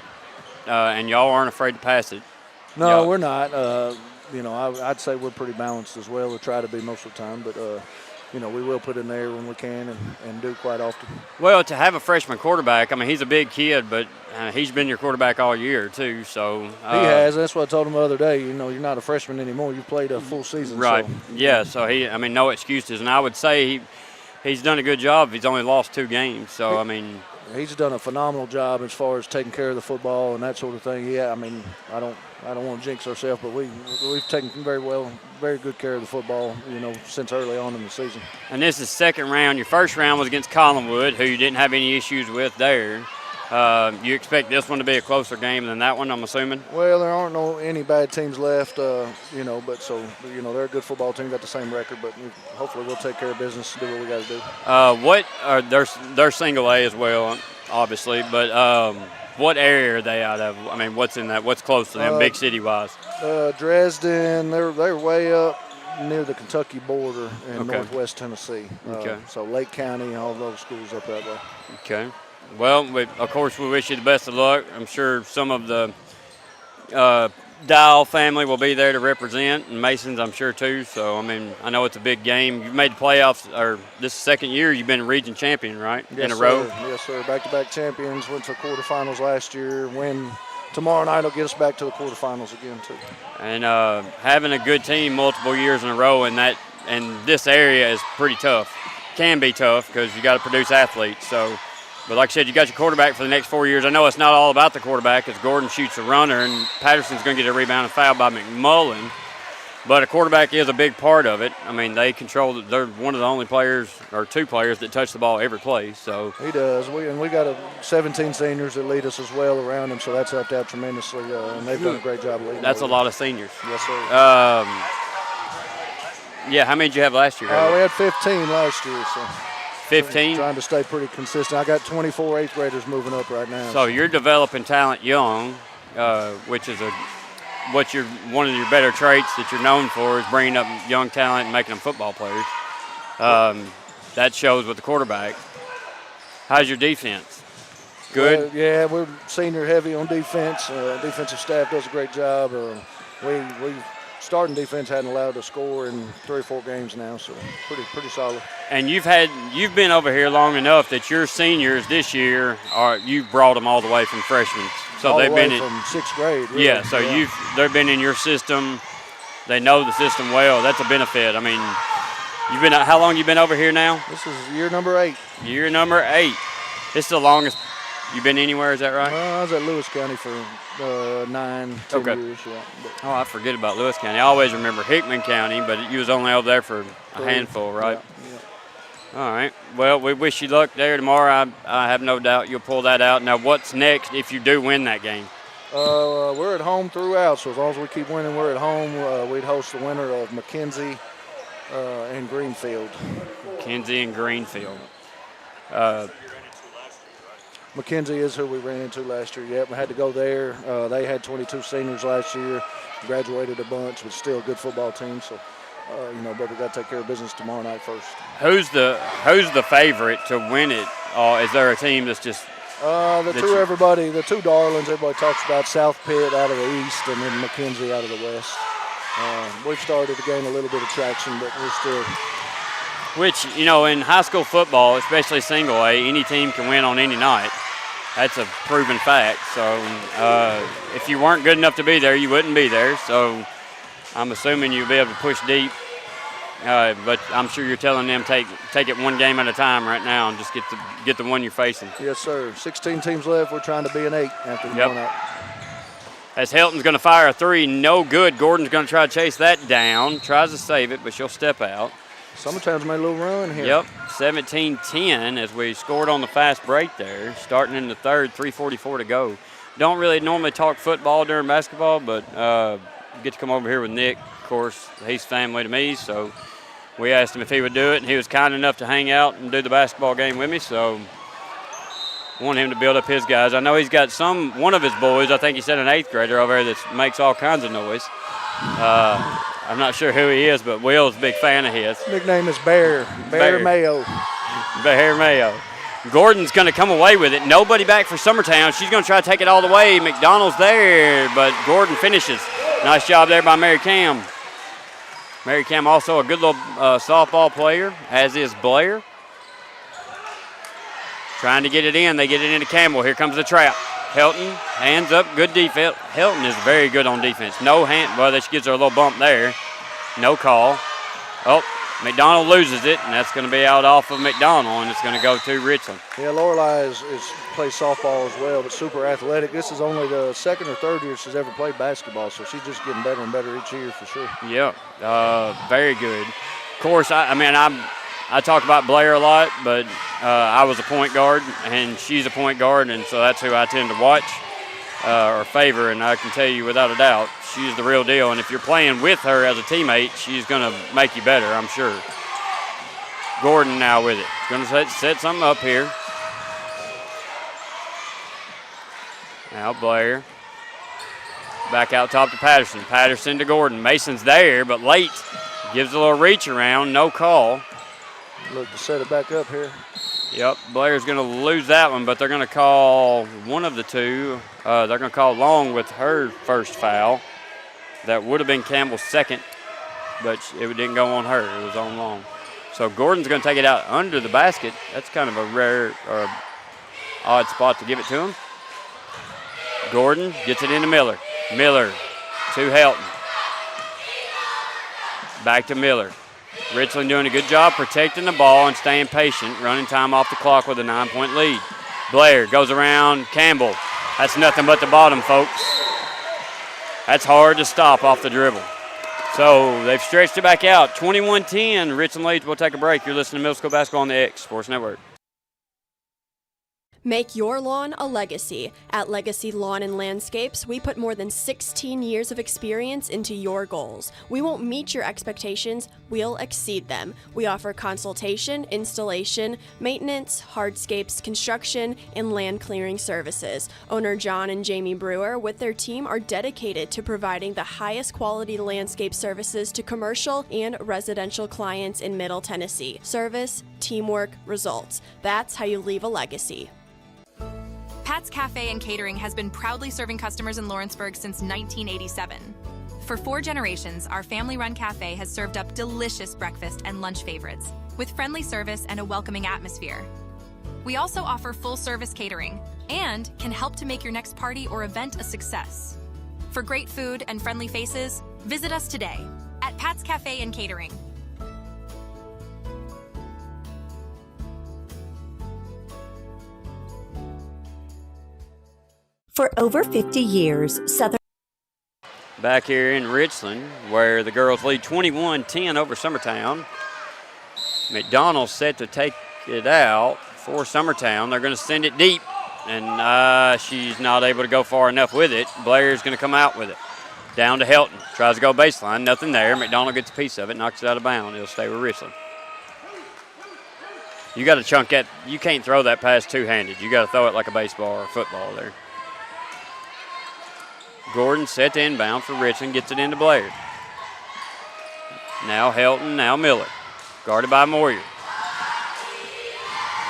and y'all aren't afraid to pass it. No, we're not. I'd say we're pretty balanced as well. We try to be most of the time, but we will put in there when we can and do quite often. Well, to have a freshman quarterback, he's a big kid, but he's been your quarterback all year too. So he has. That's what I told him the other day. You're not a freshman anymore. You played a full season. Right. So. Yeah. So no excuses. And I would say he's done a good job. He's only lost 2 games. So he's done a phenomenal job as far as taking care of the football and that sort of thing. Yeah. I don't want to jinx ourselves, but we've taken very good care of the football, since early on in the season. And this is second round. Your first round was against Collinwood, who you didn't have any issues with there. You expect this one to be a closer game than that one, I'm assuming? Well, there aren't any bad teams left, but they're a good football team, got the same record, but hopefully we'll take care of business and do what we got to do. They're single A as well, obviously, but what area are they out of? What's close to them, big city-wise? Dresden, they're way up near the Kentucky border in northwest Tennessee. So Lake County, all those schools up that way. Okay. Well, of course, we wish you the best of luck. I'm sure some of the Dial family will be there to represent, and Masons, I'm sure, too. So, I know it's a big game. You've made the playoffs, or this second year you've been region champion, right? Yes, in a row? Yes, sir. Back-to-back champions, went to quarterfinals last year. Win tomorrow night will get us back to the quarterfinals again, too. And having a good team multiple years in a row in this area is pretty tough. Can be tough because you got to produce athletes. So. But like I said, you got your quarterback for the next 4 years. I know it's not all about the quarterback as Gordon shoots a runner and Patterson's going to get a rebound and foul by McMullen. But a quarterback is a big part of it. They control – they're one of the only players or 2 players that touch the ball every play. So he does. We got 17 seniors that lead us as well around him, so that's helped out tremendously. And they've done a great job leading. That's a lot of seniors. Yes, sir. How many did you have last year? We had 15 last year, so – 15? Trying to stay pretty consistent. I got 24 8th graders moving up right now. So you're developing talent young, which is one of your better traits that you're known for is bringing up young talent and making them football players. That shows with the quarterback. How's your defense? Good? Yeah, we're senior heavy on defense. Defensive staff does a great job. We starting defense hadn't allowed to score in 3 or 4 games now, so pretty solid. And you've been over here long enough that your seniors this year you've brought them all the way from freshmen. So all they've the way been from 6th grade. Really. Yeah, so they've been in your system. They know the system well. That's a benefit. How long you been over here now? This is year number 8. Year number 8. This is the longest you've been anywhere, is that right? I was at Lewis County for 10 years. Yeah. Oh, I forget about Lewis County. I always remember Hickman County, but you was only over there for a handful, right? Yeah. All right. Well, we wish you luck there tomorrow. I have no doubt you'll pull that out. Now, what's next if you do win that game? We're at home throughout, so as long as we keep winning, we're at home. We'd host the winner of McKenzie and Greenfield. McKenzie and Greenfield. McKenzie is who we ran into last year. Yep, we had to go there. They had 22 seniors last year, graduated a bunch, but still a good football team. So, but we got to take care of business tomorrow night first. Who's the favorite to win it? Is there a team that's just the 2 darlings everybody talks about? South Pitt out of the east, and then McKenzie out of the west. We've started to gain a little bit of traction, but we're still. Which, in high school football, especially single A, any team can win on any night. That's a proven fact. So if you weren't good enough to be there, you wouldn't be there. So I'm assuming you'll be able to push deep. But I'm sure you're telling them take it one game at a time right now and just get the one you're facing. Yes, sir. 16 teams left. We're trying to be an 8 after the night. As Helton's going to fire a 3, no good. Gordon's going to try to chase that down. Tries to save it, but she'll step out. Summertown's made a little run here. Yep, 17-10 as we scored on the fast break there. Starting in the third, 3:44 to go. Don't really normally talk football during basketball, but get to come over here with Nick course, he's family to me, so we asked him if he would do it, and he was kind enough to hang out and do the basketball game with me, so I want him to build up his guys. I know he's got one of his boys, I think he said an 8th grader over there that makes all kinds of noise. I'm not sure who he is, but Will's a big fan of his. Nickname is Bear Mayo. Bear Mayo. Gordon's going to come away with it. Nobody back for Summertown. She's going to try to take it all the way. McDonald's there, but Gordon finishes. Nice job there by Mary Cam. Mary Cam also a good little softball player, as is Blair. Trying to get it in. They get it into Campbell. Here comes the trap. Helton, hands up, good defense. Helton is very good on defense. No hand, well, she gives her a little bump there. No call. Oh, McDonald loses it, and that's going to be out off of McDonald, and it's going to go to Richland. Yeah, Lorelei plays softball as well, but super athletic. This is only the 2nd or 3rd year she's ever played basketball, so she's just getting better and better each year for sure. Yeah, very good. Of course, I talk about Blair a lot, but I was a point guard, and she's a point guard, and so that's who I tend to watch or favor, and I can tell you without a doubt, she's the real deal. And if you're playing with her as a teammate, she's going to make you better, I'm sure. Gordon now with it. Going to set something up here. Now Blair. Back out top to Patterson. Patterson to Gordon. Mason's there, but late. Gives a little reach around, no call. Look to set it back up here. Yep, Blair's going to lose that one, but they're going to call one of the two. They're going to call Long with her first foul. That would have been Campbell's second, but it didn't go on her. It was on Long. So Gordon's going to take it out under the basket. That's kind of a rare or odd spot to give it to him. Gordon gets it into Miller. Miller to Helton. Back to Miller. Richland doing a good job protecting the ball and staying patient, running time off the clock with a 9-point lead. Blair goes around Campbell. That's nothing but the bottom, folks. That's hard to stop off the dribble. So they've stretched it back out. 21-10, Richland leads. We'll take a break. You're listening to Middle School Basketball on the X Sports Network. Make your lawn a legacy. At Legacy Lawn and Landscapes, we put more than 16 years of experience into your goals. We won't meet your expectations, we'll exceed them. We offer consultation, installation, maintenance, hardscapes, construction, and land clearing services. Owner John and Jamie Brewer with their team are dedicated to providing the highest quality landscape services to commercial and residential clients in Middle Tennessee. Service, teamwork, results. That's how you leave a legacy. Pat's Cafe and Catering has been proudly serving customers in Lawrenceburg since 1987. For 4 generations, our family-run cafe has served up delicious breakfast and lunch favorites, with friendly service and a welcoming atmosphere. We also offer full-service catering and can help to make your next party or event a success. For great food and friendly faces, visit us today at Pat's Cafe and Catering. For over 50 years, Southern. Back here in Richland, where the girls lead 21-10 over Summertown. McDonald's set to take it out for Summertown. They're going to send it deep, and she's not able to go far enough with it. Blair's going to come out with it. Down to Helton. Tries to go baseline. Nothing there. McDonald gets a piece of it, knocks it out of bounds. It'll stay with Richland. You got to chunk that. You can't throw that pass two-handed. You got to throw it like a baseball or a football there. Gordon set to inbound for Richland, gets it into Blair. Now Helton, now Miller. Guarded by Moyer.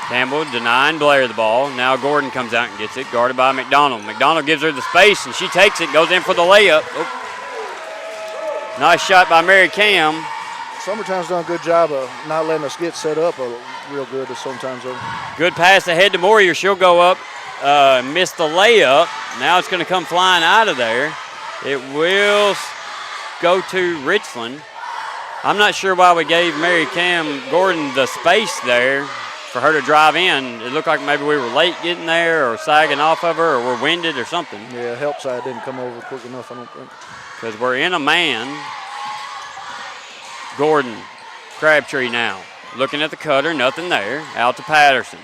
Campbell denying Blair the ball. Now Gordon comes out and gets it, guarded by McDonald. McDonald gives her the space, and she takes it, goes in for the layup. Oh. Nice shot by Mary Cam. Summertown's done a good job of not letting us get set up real good sometimes. Good pass ahead to Moyer. She'll go up. Missed the layup. Now it's going to come flying out of there. It will go to Richland. I'm not sure why we gave Mary Cam Gordon the space there for her to drive in. It looked like maybe we were late getting there or sagging off of her or we're winded or something. Yeah, help side didn't come over quick enough, I don't think. Because we're in a man. Gordon, Crabtree now. Looking at the cutter, nothing there. Out to Patterson.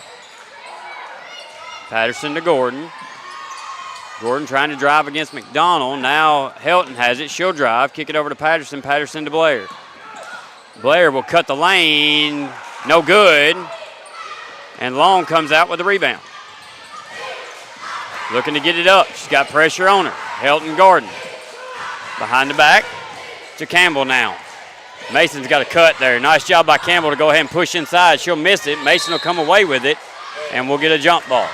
Patterson to Gordon. Gordon trying to drive against McDonald. Now Helton has it. She'll drive. Kick it over to Patterson. Patterson to Blair. Blair will cut the lane. No good. And Long comes out with the rebound. Looking to get it up. She's got pressure on her. Helton Gordon. Behind the back to Campbell now. Mason's got a cut there. Nice job by Campbell to go ahead and push inside. She'll miss it. Mason will come away with it, and we'll get a jump ball.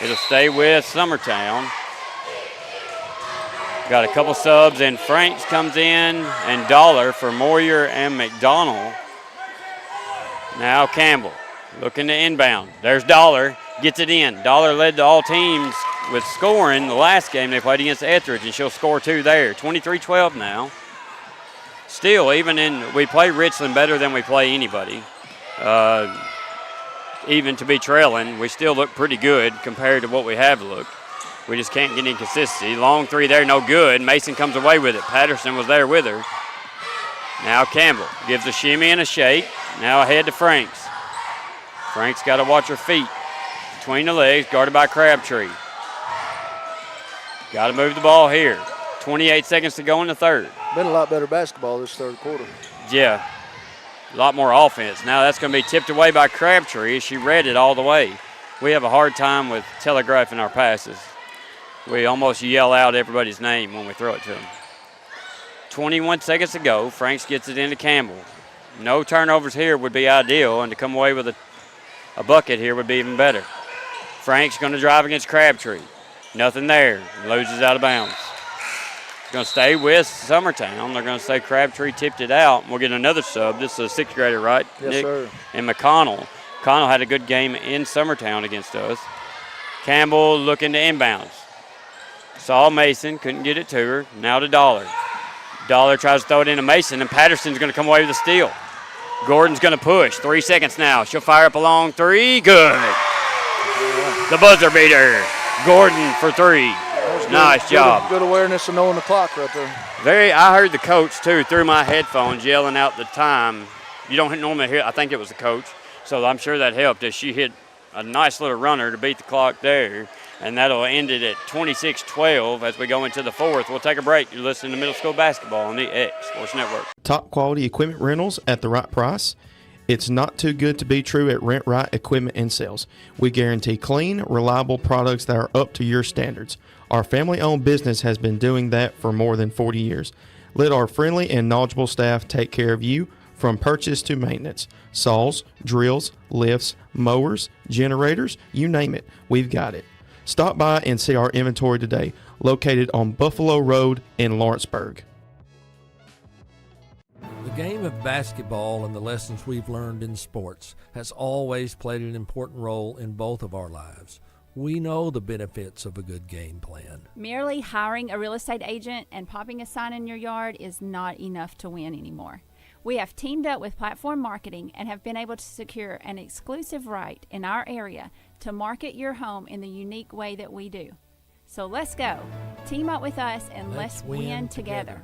It'll stay with Summertown. Got a couple subs, and Franks comes in, and Dollar for Moyer and McDonald. Now Campbell looking to inbound. There's Dollar. Gets it in. Dollar led to all teams with scoring the last game they played against Etheridge, and she'll score 2 there. 23-12 now. Still, we play Richland better than we play anybody. Even to be trailing, we still look pretty good compared to what we have looked. We just can't get any consistency. Long 3 there, no good. Mason comes away with it. Patterson was there with her. Now Campbell gives a shimmy and a shake. Now ahead to Franks. Franks got to watch her feet. Between the legs, guarded by Crabtree. Got to move the ball here. 28 seconds to go in the third. Been a lot better basketball this third quarter. Yeah, a lot more offense. Now that's going to be tipped away by Crabtree. She read it all the way. We have a hard time with telegraphing our passes. We almost yell out everybody's name when we throw it to them. 21 seconds to go. Franks gets it into Campbell. No turnovers here would be ideal, and to come away with a bucket here would be even better. Franks going to drive against Crabtree. Nothing there. Loses out of bounds. It's going to stay with Summertown. They're going to say Crabtree tipped it out. We'll get another sub. This is a 6th grader, right, Yes, Nick? sir. And McConnell. McConnell had a good game in Summertown against us. Campbell looking to inbounds. Saw Mason, couldn't get it to her. Now to Dollar. Dollar tries to throw it into Mason, and Patterson's going to come away with a steal. Gordon's going to push. 3 seconds now. She'll fire up a long 3. Good. The buzzer beater. Gordon for 3. Nice job. Good awareness of knowing the clock right there. I heard the coach, too, through my headphones yelling out the time. You don't normally hear, I think it was the coach, so I'm sure that helped as she hit a nice little runner to beat the clock there, and that'll end it at 26-12 as we go into the fourth. We'll take a break. You're listening to Middle School Basketball on the X Sports Network. Top quality equipment rentals at the right price. It's not too good to be true at Rent Right Equipment and Sales. We guarantee clean, reliable products that are up to your standards. Our family-owned business has been doing that for more than 40 years. Let our friendly and knowledgeable staff take care of you from purchase to maintenance. Saws, drills, lifts, mowers, generators, you name it, we've got it. Stop by and see our inventory today, located on Buffalo Road in Lawrenceburg. The game of basketball and the lessons we've learned in sports has always played an important role in both of our lives. We know the benefits of a good game plan. Merely hiring a real estate agent and popping a sign in your yard is not enough to win anymore. We have teamed up with Platform Marketing and have been able to secure an exclusive right in our area to market your home in the unique way that we do. So let's go. Team up with us and let's win together.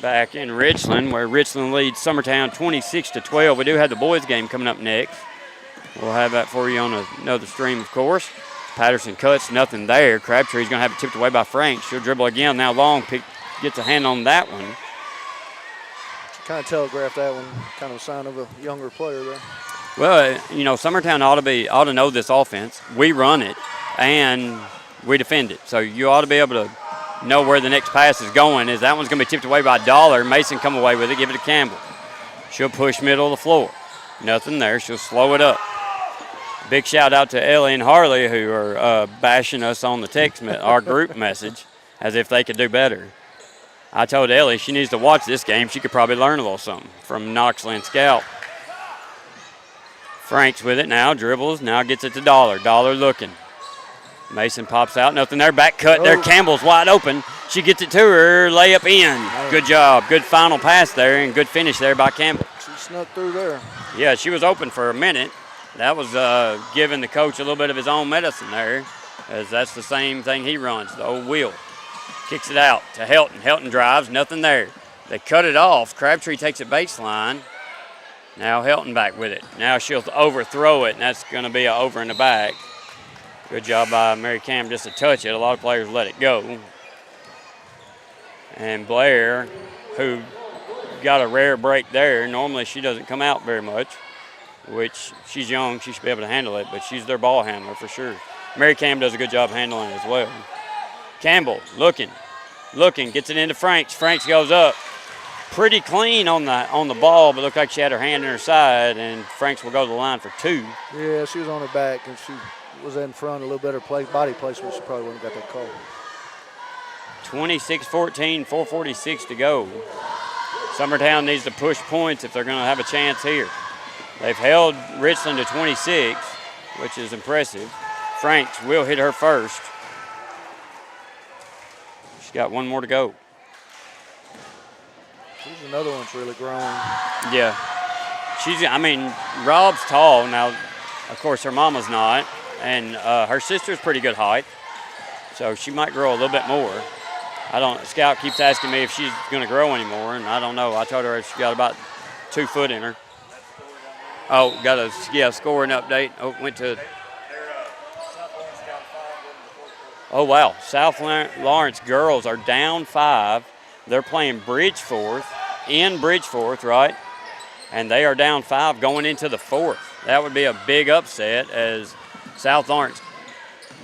Back in Richland, where Richland leads Summertown 26-12. We do have the boys game coming up next. We'll have that for you on another stream, of course. Patterson cuts, nothing there. Crabtree's going to have it tipped away by Franks. She'll dribble again. Now Long gets a hand on that one. Kind of telegraphed that one, kind of a sign of a younger player there. Well, Summertown ought to know this offense. We run it, and we defend it. So you ought to be able to know where the next pass is going. Is that one's going to be tipped away by Dollar. Mason come away with it, give it to Campbell. She'll push middle of the floor. Nothing there. She'll slow it up. Big shout out to Ellie and Harley who are bashing us on the our group message as if they could do better. I told Ellie she needs to watch this game. She could probably learn a little something from Knoxley and Scout. Franks with it now, dribbles, now gets it to Dollar. Dollar looking. Mason pops out, nothing there. Back cut there. Campbell's wide open. She gets it to her, layup in. Good job. Good final pass there and good finish there by Campbell. She snuck through there. Yeah, she was open for a minute. That was giving the coach a little bit of his own medicine there, as that's the same thing he runs, the old wheel. Kicks it out to Helton. Helton drives, nothing there. They cut it off. Crabtree takes it baseline. Now Helton back with it. Now she'll overthrow it, and that's going to be an over in the back. Good job by Mary Cam just to touch it. A lot of players let it go. And Blair, who got a rare break there. Normally she doesn't come out very much, which she's young. She should be able to handle it, but she's their ball handler for sure. Mary Cam does a good job handling it as well. Campbell looking, gets it into Franks. Franks goes up. Pretty clean on the ball, but looked like she had her hand in her side, and Franks will go to the line for 2. Yeah, she was on her back, and she was in front, a little better body placement. She probably wouldn't have got that call. 26-14, 4:46 to go. Summertown needs to push points if they're going to have a chance here. They've held Richland to 26, which is impressive. Franks will hit her first. She's got one more to go. She's another one that's really grown. Yeah. Rob's tall. Now, of course, her mama's not. And her sister's pretty good height. So she might grow a little bit more. Scout keeps asking me if she's going to grow anymore, and I don't know. I told her she got about 2 foot in her. Oh, got a scoring update. Oh, went to. Oh, wow. South Lawrence girls are down 5. They're playing Bridgeforth, right? And they are down 5 going into the 4th. That would be a big upset as South Lawrence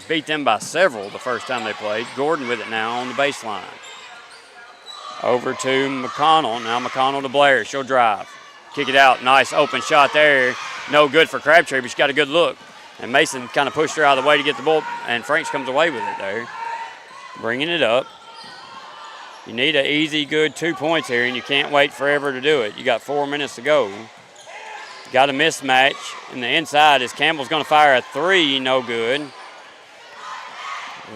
beat them by several the first time they played. Gordon with it now on the baseline. Over to McConnell. Now McConnell to Blair. She'll drive. Kick it out. Nice open shot there. No good for Crabtree, but she got a good look. And Mason kind of pushed her out of the way to get the ball, and Franks comes away with it there. Bringing it up. You need an easy, good 2 points here, and you can't wait forever to do it. You got 4 minutes to go. Got a mismatch in the inside as Campbell's going to fire a 3, no good.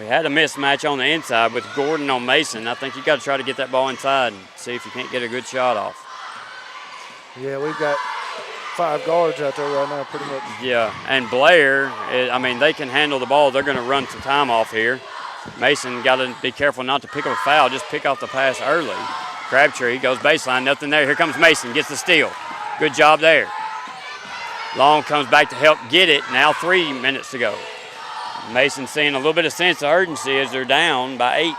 We had a mismatch on the inside with Gordon on Mason. I think you got to try to get that ball inside and see if you can't get a good shot off. Yeah, we've got 5 guards out there right now pretty much. Yeah, and Blair, they can handle the ball. They're going to run some time off here. Mason got to be careful not to pick up a foul, just pick off the pass early. Crabtree goes baseline, nothing there. Here comes Mason, gets the steal. Good job there. Long comes back to help get it. Now 3 minutes to go. Mason seeing a little bit of sense of urgency as they're down by 8.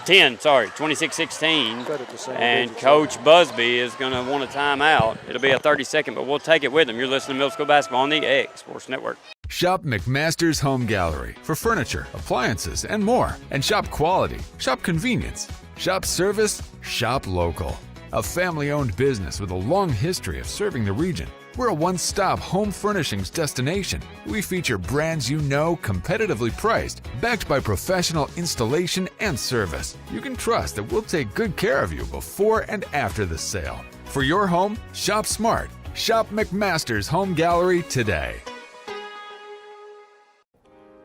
10, 26-16. And Coach Busby is going to want a timeout. It'll be a 30-second, but we'll take it with him. You're listening to Middle School Basketball on the X Sports Network. Shop McMaster's Home Gallery for furniture, appliances, and more. And shop quality, shop convenience, shop service, shop local. A family-owned business with a long history of serving the region. We're a one-stop home furnishings destination. We feature brands you know, competitively priced, backed by professional installation and service. You can trust that we'll take good care of you before and after the sale. For your home, shop smart. Shop McMaster's Home Gallery today.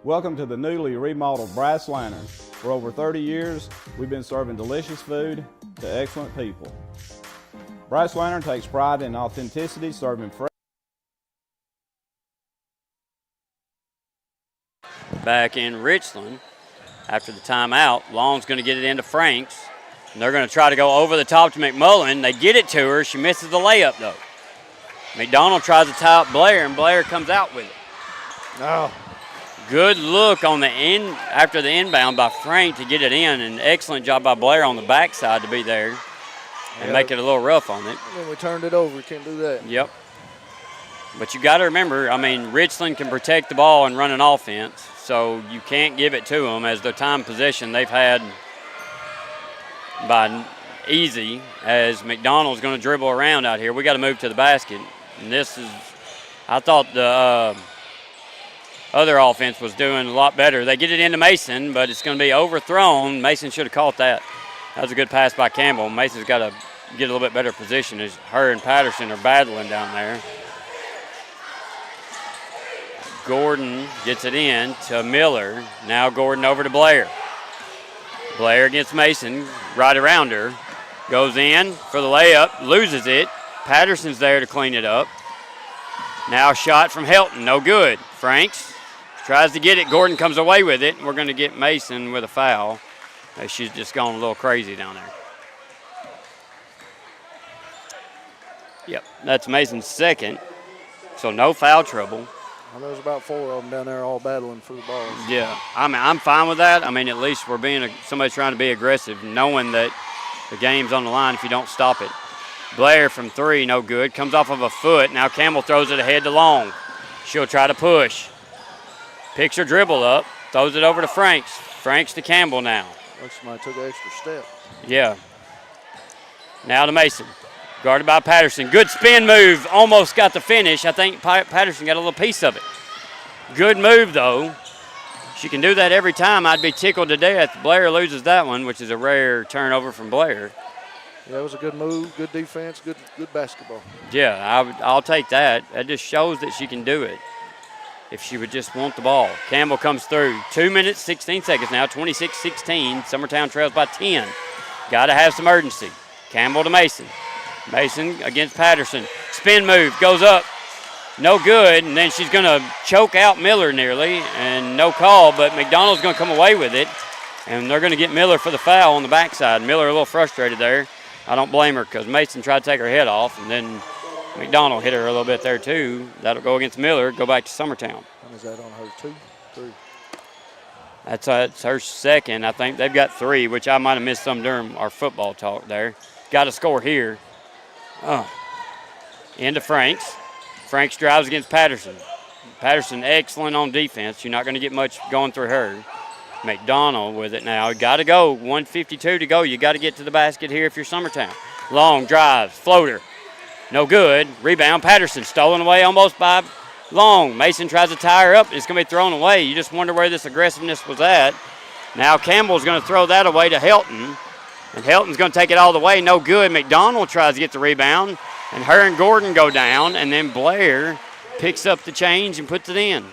Welcome to the newly remodeled Brass Lantern. For over 30 years, we've been serving delicious food to excellent people. Brass Lantern takes pride in authenticity, serving fresh. Back in Richland, after the timeout, Long's going to get it into Franks. And they're going to try to go over the top to McMullen. They get it to her. She misses the layup, though. McDonald tries to tie up Blair, and Blair comes out with it. Oh. Good look on the end after the inbound by Frank to get it in, and excellent job by Blair on the backside to be there and make it a little rough on it. When we turned it over, we can't do that. Yep. But you got to remember, Richland can protect the ball and run an offense, so you can't give it to them as the time possession they've had by easy as McDonald's going to dribble around out here. We got to move to the basket. And I thought the other offense was doing a lot better. They get it into Mason, but it's going to be overthrown. Mason should have caught that. That was a good pass by Campbell. Mason's got to get a little bit better position as her and Patterson are battling down there. Gordon gets it in to Miller. Now Gordon over to Blair. Blair against Mason, right around her. Goes in for the layup, loses it. Patterson's there to clean it up. Now shot from Helton, no good. Franks tries to get it. Gordon comes away with it. We're going to get Mason with a foul. She's just gone a little crazy down there. Yep, that's Mason's second. So no foul trouble. Well, there's about 4 of them down there all battling for the balls. Yeah, I mean, I'm fine with that. I mean, at least we're being somebody's trying to be aggressive, knowing that the game's on the line if you don't stop it. Blair from 3, no good. Comes off of a foot. Now Campbell throws it ahead to Long. She'll try to push. Picks her dribble up. Throws it over to Franks. Franks to Campbell now. Like somebody took an extra step. Yeah. Now to Mason. Guarded by Patterson. Good spin move. Almost got the finish. I think Patterson got a little piece of it. Good move, though. She can do that every time. I'd be tickled to death. Blair loses that one, which is a rare turnover from Blair. Yeah, it was a good move, good defense, good basketball. Yeah, I'll take that. That just shows that she can do it if she would just want the ball. Campbell comes through. 2 minutes, 16 seconds now, 26-16. Summertown trails by 10. Got to have some urgency. Campbell to Mason. Mason against Patterson. Spin move, goes up. No good, and then she's going to choke out Miller nearly, and no call, but McDonald's going to come away with it, and they're going to get Miller for the foul on the backside. Miller a little frustrated there. I don't blame her because Mason tried to take her head off, and then McDonald hit her a little bit there too. That'll go against Miller, go back to Summertown. And is that on her 2, 3? That's her second. I think they've got 3, which I might have missed some during our football talk there. Got to score here. Into Franks. Franks drives against Patterson. Patterson excellent on defense. You're not going to get much going through her. McDonald with it now. Got to go. 1:52 to go. You got to get to the basket here if you're Summertown. Long drives. Floater. No good. Rebound. Patterson stolen away almost by Long. Mason tries to tie her up. It's going to be thrown away. You just wonder where this aggressiveness was at. Now Campbell's going to throw that away to Helton. And Helton's going to take it all the way. No good. McDonald tries to get the rebound. And her and Gordon go down. And then Blair picks up the change and puts it in.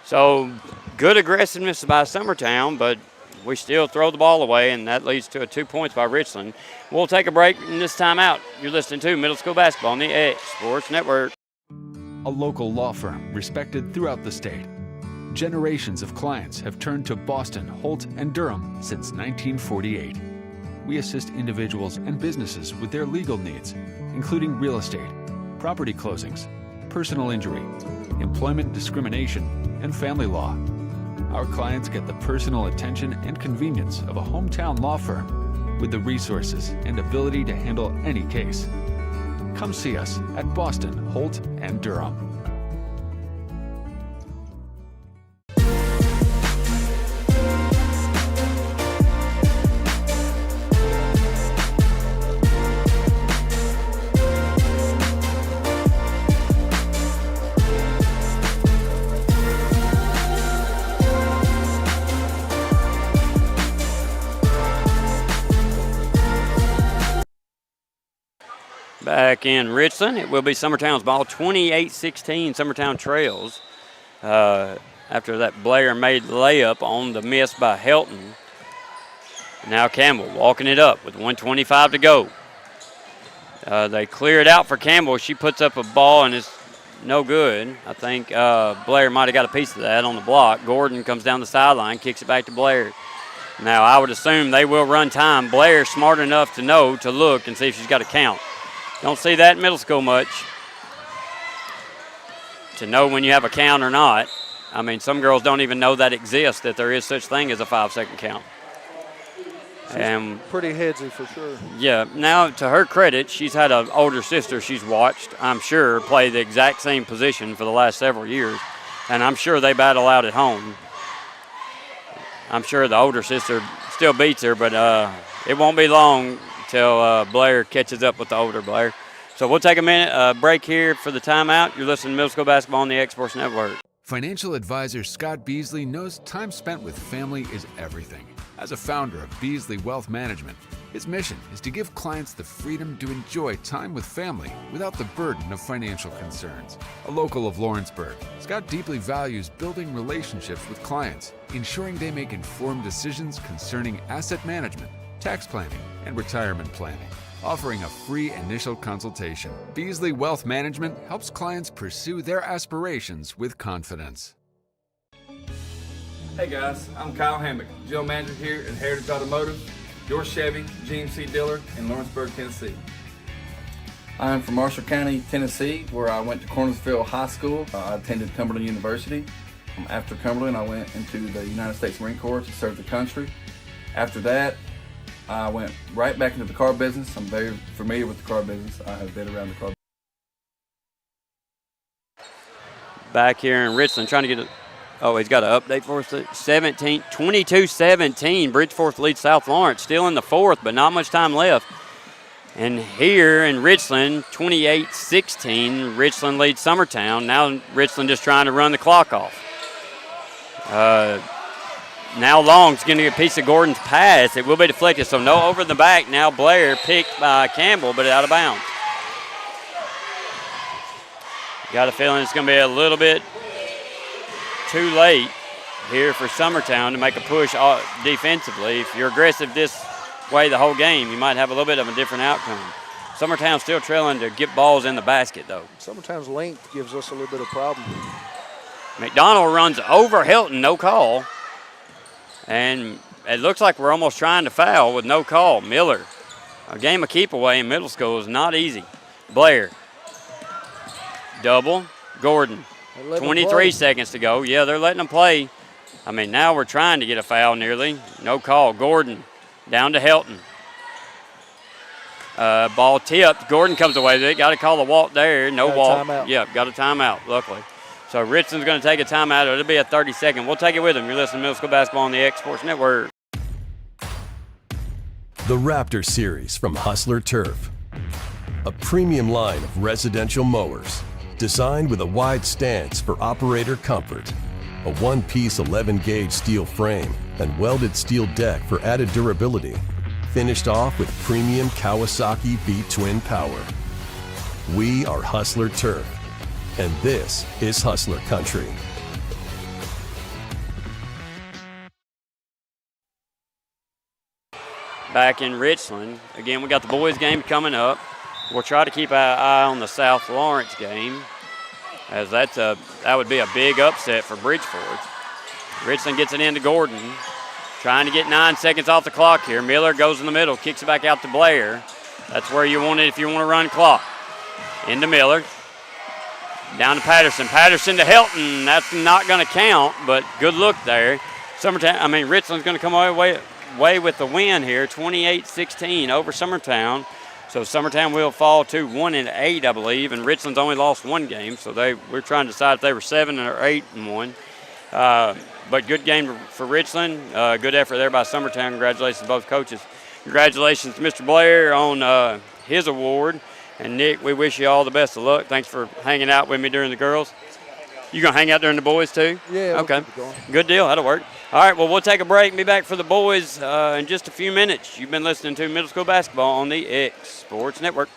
So good aggressiveness by Summertown, but we still throw the ball away, and that leads to 2 points by Richland. We'll take a break in this timeout. You're listening to Middle School Basketball on the X Sports Network. A local law firm respected throughout the state. Generations of clients have turned to Boston, Holt, and Durham since 1948. We assist individuals and businesses with their legal needs, including real estate, property closings, personal injury, employment discrimination, and family law. Our clients get the personal attention and convenience of a hometown law firm with the resources and ability to handle any case. Come see us at Boston, Holt, and Durham. Back in Richland, it will be Summertown's ball, 28-16. Summertown trails after that Blair made the layup on the miss by Helton. Now Campbell walking it up with 1:25 to go. They clear it out for Campbell. She puts up a ball and it's no good. I think Blair might have got a piece of that on the block. Gordon comes down the sideline, kicks it back to Blair. Now I would assume they will run time. Blair's smart enough to know to look and see if she's got a count. Don't see that in middle school much, to know when you have a count or not. I mean, some girls don't even know that exists, that there is such thing as a 5-second count. She's pretty headsy for sure. Yeah. Now, to her credit, she's had an older sister she's watched, I'm sure, play the exact same position for the last several years, and I'm sure they battle out at home. I'm sure the older sister still beats her, but it won't be long till Blair catches up with the older Blair. So we'll take a minute break here for the timeout. You're listening to Middle School Basketball on the X Sports Network. Financial advisor Scott Beasley knows time spent with family is everything. As a founder of Beasley Wealth Management, his mission is to give clients the freedom to enjoy time with family without the burden of financial concerns. A local of Lawrenceburg, Scott deeply values building relationships with clients, ensuring they make informed decisions concerning asset management, tax planning, and retirement planning, offering a free initial consultation. Beasley Wealth Management helps clients pursue their aspirations with confidence. Hey guys, I'm Kyle Hammock, General Manager here at Heritage Automotive, your Chevy GMC dealer in Lawrenceburg, Tennessee. I'm from Marshall County, Tennessee, where I went to Cornersville High School. I attended Cumberland University. After Cumberland, I went into the United States Marine Corps to serve the country. After that, I went right back into the car business. I'm very familiar with the car business. I have been around the car business. Back here in Richland, trying to get he's got an update for us. 22-17, Bridgeforth leads South Lawrence. Still in the fourth, but not much time left. And here in Richland, 28-16, Richland leads Summertown. Now Richland just trying to run the clock off. Now Long's getting a piece of Gordon's pass. It will be deflected, so no over the back. Now Blair picked by Campbell, but out of bounds. Got a feeling it's going to be a little bit too late here for Summertown to make a push defensively. If you're aggressive this way the whole game, you might have a little bit of a different outcome. Summertown still trailing to get balls in the basket, though. Summertown's length gives us a little bit of problem. McDonald runs over Hilton, no call. And it looks like we're almost trying to foul with no call. Miller, a game of keep away in middle school is not easy. Blair, double, Gordon. 23 seconds to go. Yeah, they're letting them play. I mean, now we're trying to get a foul nearly. No call. Gordon down to Helton. Ball tipped. Gordon comes away with it. Got to call the walk there. No walk. Yep, got a timeout, luckily. So Richland's going to take a timeout. It'll be a 30-second. We'll take it with them. You're listening to Middle School Basketball on the X Sports Network. The Raptor Series from Hustler Turf. A premium line of residential mowers designed with a wide stance for operator comfort. A one-piece 11-gauge steel frame and welded steel deck for added durability. Finished off with premium Kawasaki V-twin power. We are Hustler Turf. And this is Hustler Country. Back in Richland. Again, we got the boys game coming up. We'll try to keep our eye on the South Lawrence game, as that would be a big upset for Bridgeforth. Richland gets it into Gordon. Trying to get 9 seconds off the clock here. Miller goes in the middle, kicks it back out to Blair. That's where you want it if you want to run clock. Into Miller. Down to Patterson. Patterson to Helton. That's not going to count, but good look there. Richland's going to come away with the win here, 28-16 over Summertown. So Summertown will fall to 1-8, I believe, and Richland's only lost one game. So we're trying to decide if they were 7 or 8-1. But good game for Richland. Good effort there by Summertown. Congratulations to both coaches. Congratulations to Mr. Blair on his award. And, Nick, we wish you all the best of luck. Thanks for hanging out with me during the girls. You going to hang out during the boys, too? Yeah. Okay. Good deal. That'll work. All right, well, we'll take a break and be back for the boys in just a few minutes. You've been listening to Middle School Basketball on the X Sports Network.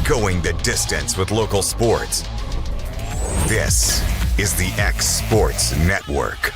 Going the distance with local sports. This is the X Sports Network.